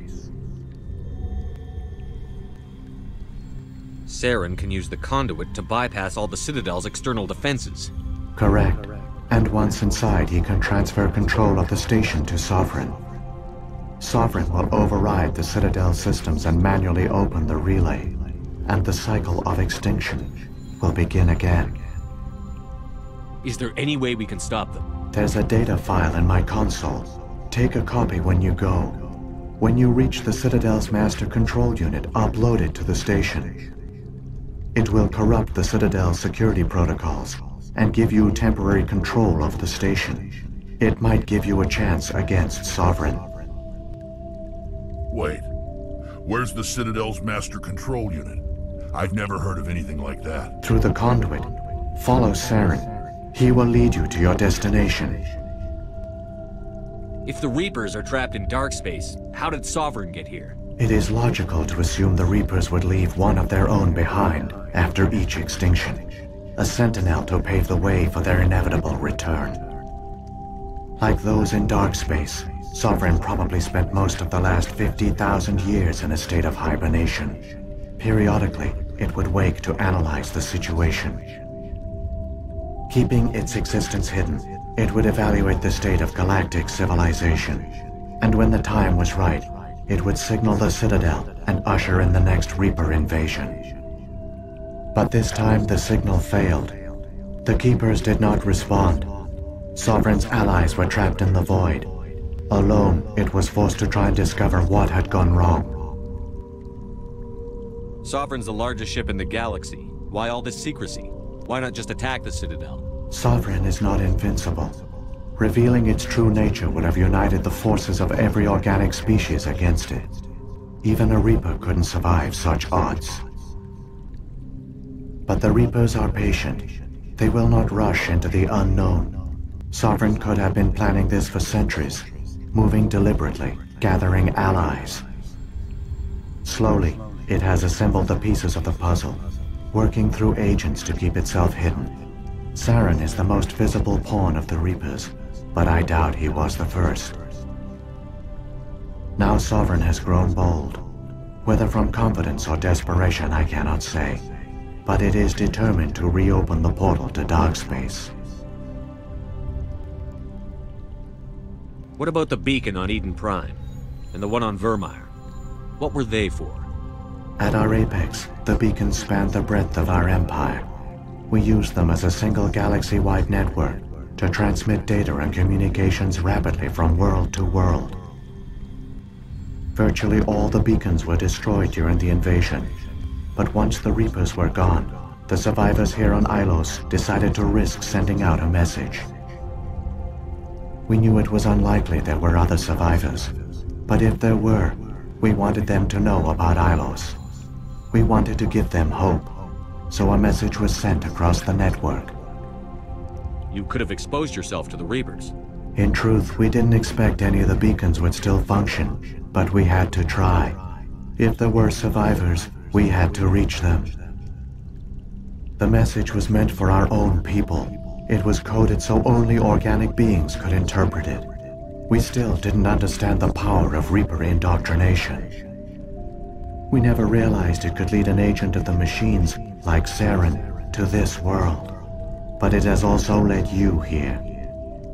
Saren can use the conduit to bypass all the Citadel's external defenses. Correct. And once inside, he can transfer control of the station to Sovereign. Sovereign will override the Citadel systems and manually open the relay, and the cycle of extinction will begin again. Is there any way we can stop them? There's a data file in my console. Take a copy when you go. When you reach the Citadel's master control unit, upload it to the station. It will corrupt the Citadel's security protocols and give you temporary control of the station. It might give you a chance against Sovereign. Wait, where's the Citadel's master control unit? I've never heard of anything like that. Through the conduit, follow Saren. He will lead you to your destination. If the Reapers are trapped in dark space, how did Sovereign get here? It is logical to assume the Reapers would leave one of their own behind after each extinction. A sentinel to pave the way for their inevitable return. Like those in dark space, Sovereign probably spent most of the last 50,000 years in a state of hibernation. Periodically, it would wake to analyze the situation. Keeping its existence hidden, it would evaluate the state of galactic civilization. And when the time was right, it would signal the Citadel and usher in the next Reaper invasion. But this time the signal failed. The Keepers did not respond. Sovereign's allies were trapped in the void. Alone, it was forced to try and discover what had gone wrong. Sovereign's the largest ship in the galaxy. Why all this secrecy? Why not just attack the Citadel? Sovereign is not invincible. Revealing its true nature would have united the forces of every organic species against it. Even a Reaper couldn't survive such odds. But the Reapers are patient. They will not rush into the unknown. Sovereign could have been planning this for centuries, moving deliberately, gathering allies. Slowly, it has assembled the pieces of the puzzle, working through agents to keep itself hidden. Saren is the most visible pawn of the Reapers, but I doubt he was the first. Now Sovereign has grown bold. Whether from confidence or desperation, I cannot say. But it is determined to reopen the portal to dark space. What about the beacon on Eden Prime? And the one on Vermeer? What were they for? At our apex, the beacons spanned the breadth of our empire. We used them as a single galaxy-wide network to transmit data and communications rapidly from world to world. Virtually all the beacons were destroyed during the invasion, but once the Reapers were gone, the survivors here on Ilos decided to risk sending out a message. We knew it was unlikely there were other survivors, but if there were, we wanted them to know about Ilos. We wanted to give them hope, so a message was sent across the network. You could have exposed yourself to the Reapers. In truth, we didn't expect any of the beacons would still function, but we had to try. If there were survivors, we had to reach them. The message was meant for our own people. It was coded so only organic beings could interpret it. We still didn't understand the power of Reaper indoctrination. We never realized it could lead an agent of the machines, like Saren, to this world. But it has also led you here.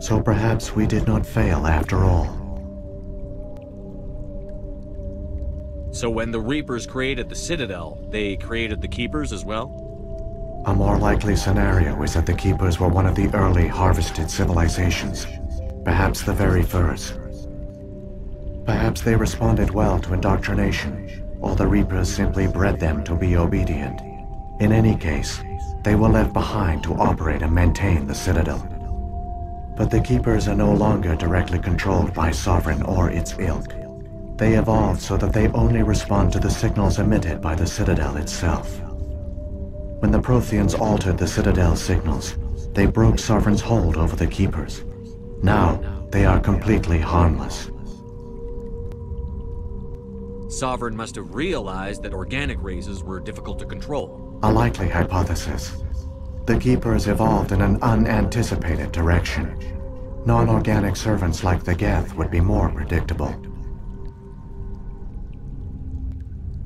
So perhaps we did not fail after all. So when the Reapers created the Citadel, they created the Keepers as well? A more likely scenario is that the Keepers were one of the early harvested civilizations. Perhaps the very first. Perhaps they responded well to indoctrination, or the Reapers simply bred them to be obedient. In any case, they were left behind to operate and maintain the Citadel. But the Keepers are no longer directly controlled by Sovereign or its ilk. They evolved so that they only respond to the signals emitted by the Citadel itself. When the Protheans altered the Citadel's signals, they broke Sovereign's hold over the Keepers. Now, they are completely harmless. Sovereign must have realized that organic races were difficult to control. A likely hypothesis. The Keepers evolved in an unanticipated direction. Non-organic servants like the Geth would be more predictable.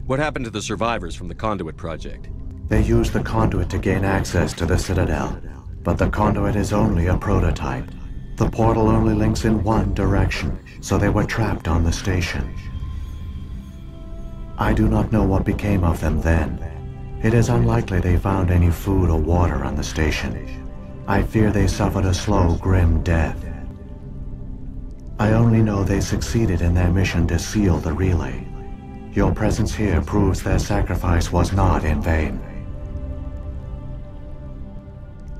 What happened to the survivors from the Conduit project? They used the Conduit to gain access to the Citadel, but the Conduit is only a prototype. The portal only links in one direction, so they were trapped on the station. I do not know what became of them then. It is unlikely they found any food or water on the station. I fear they suffered a slow, grim death. I only know they succeeded in their mission to seal the relay. Your presence here proves their sacrifice was not in vain.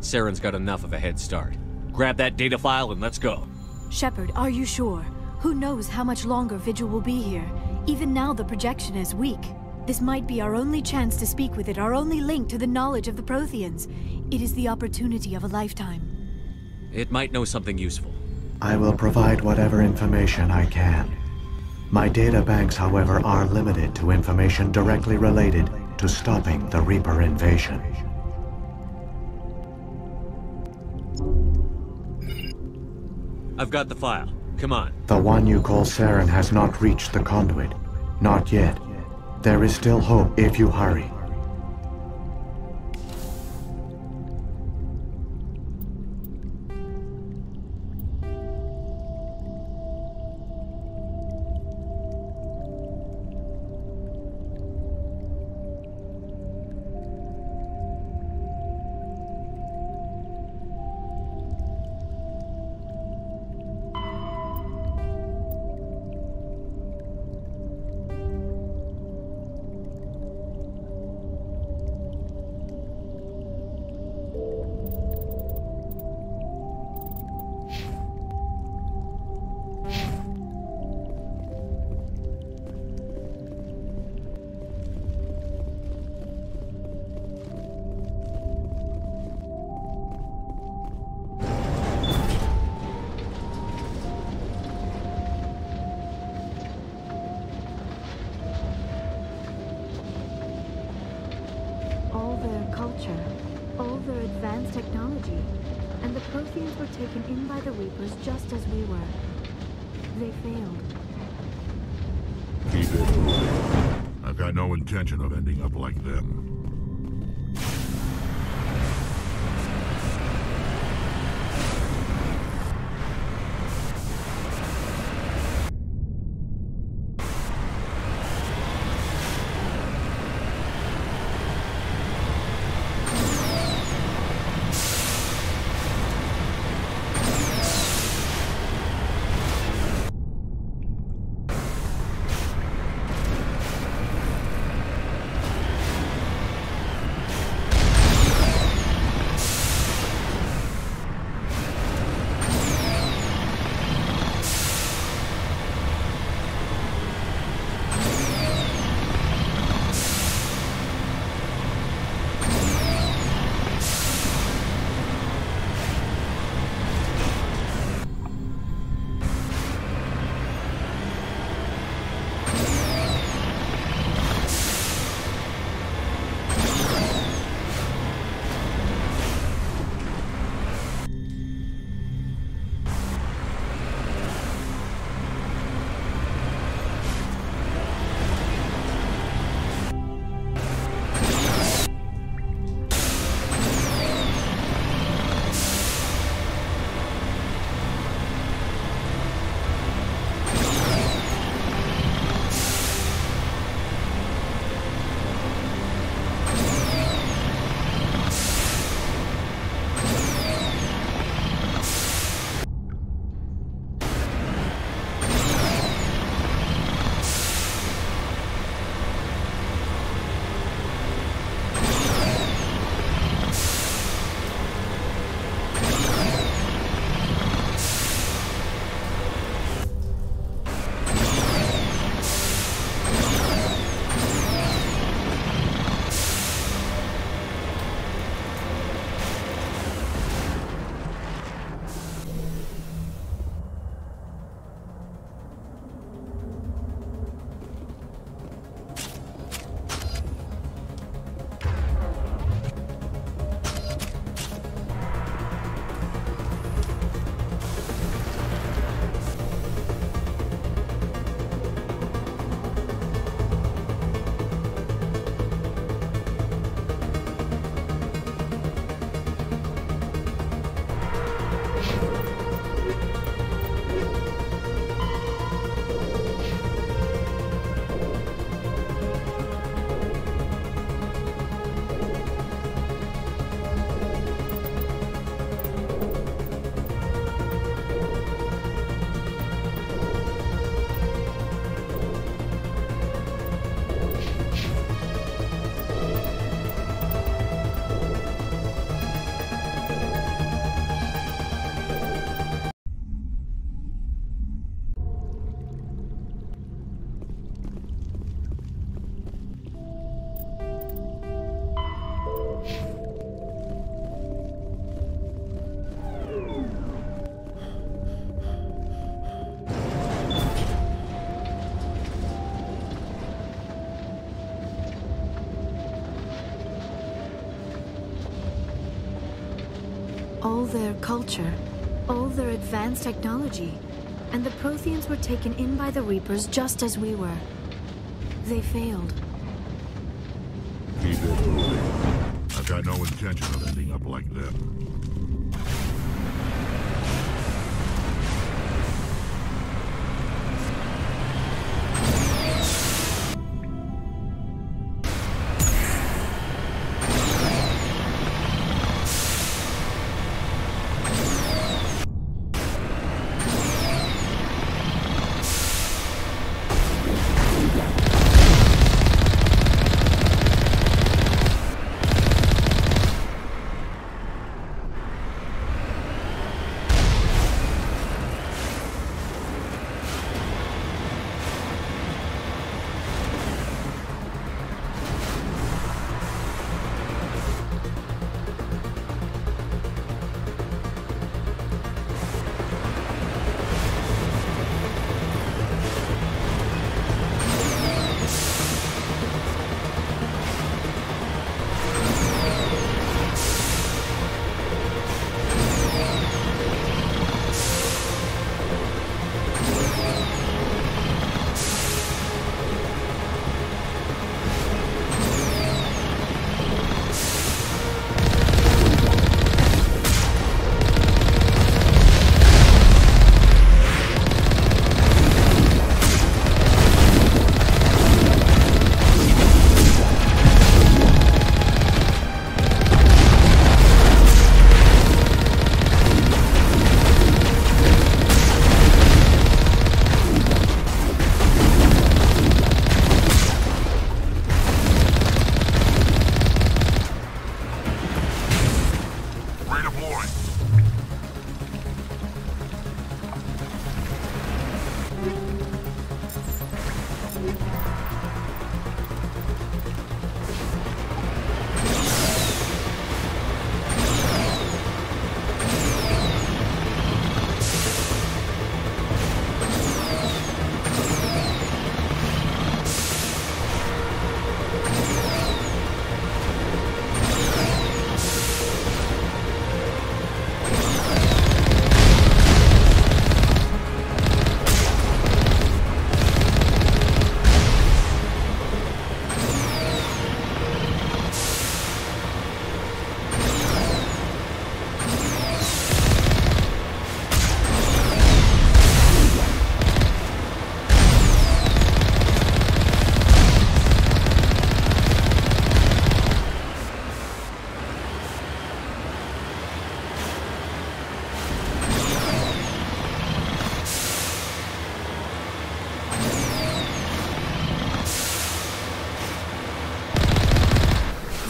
Saren's got enough of a head start. Grab that data file and let's go. Shepard, are you sure? Who knows how much longer Vigil will be here? Even now the projection is weak. This might be our only chance to speak with it, our only link to the knowledge of the Protheans. It is the opportunity of a lifetime. It might know something useful. I will provide whatever information I can. My data banks, however, are limited to information directly related to stopping the Reaper invasion. I've got the file. Come on. The one you call Saren has not reached the Conduit. Not yet. There is still hope if you hurry. All their advanced technology, and the Protheans were taken in by the Reapers just as we were. They failed. Keep it moving. I've got no intention of ending up like them. all their culture, all their advanced technology, and the Protheans were taken in by the Reapers just as we were. They failed. Keep it moving. I've got no intention of ending up like them.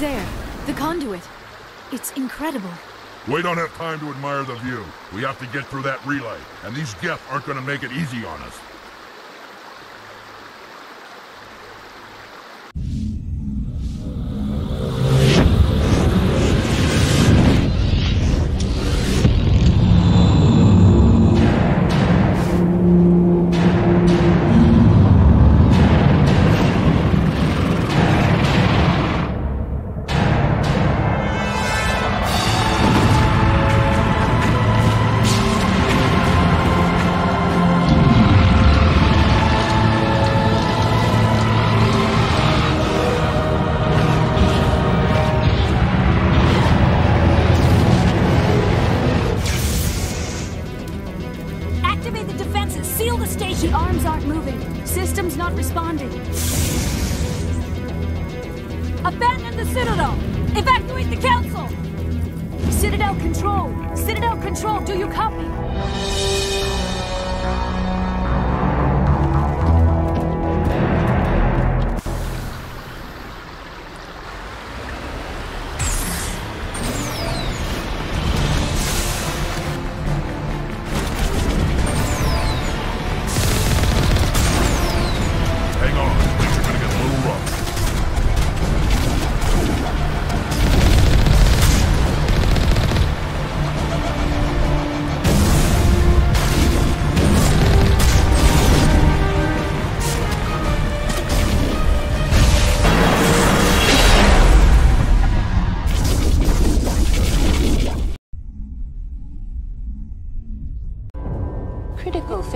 There, the conduit. It's incredible. We don't have time to admire the view. We have to get through that relay, and these Geth aren't gonna make it easy on us. Abandon the Citadel! Evacuate the Council! Citadel Control! Citadel Control, do you copy?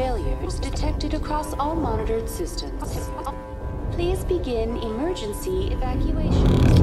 failures detected across all monitored systems. Please begin emergency evacuation.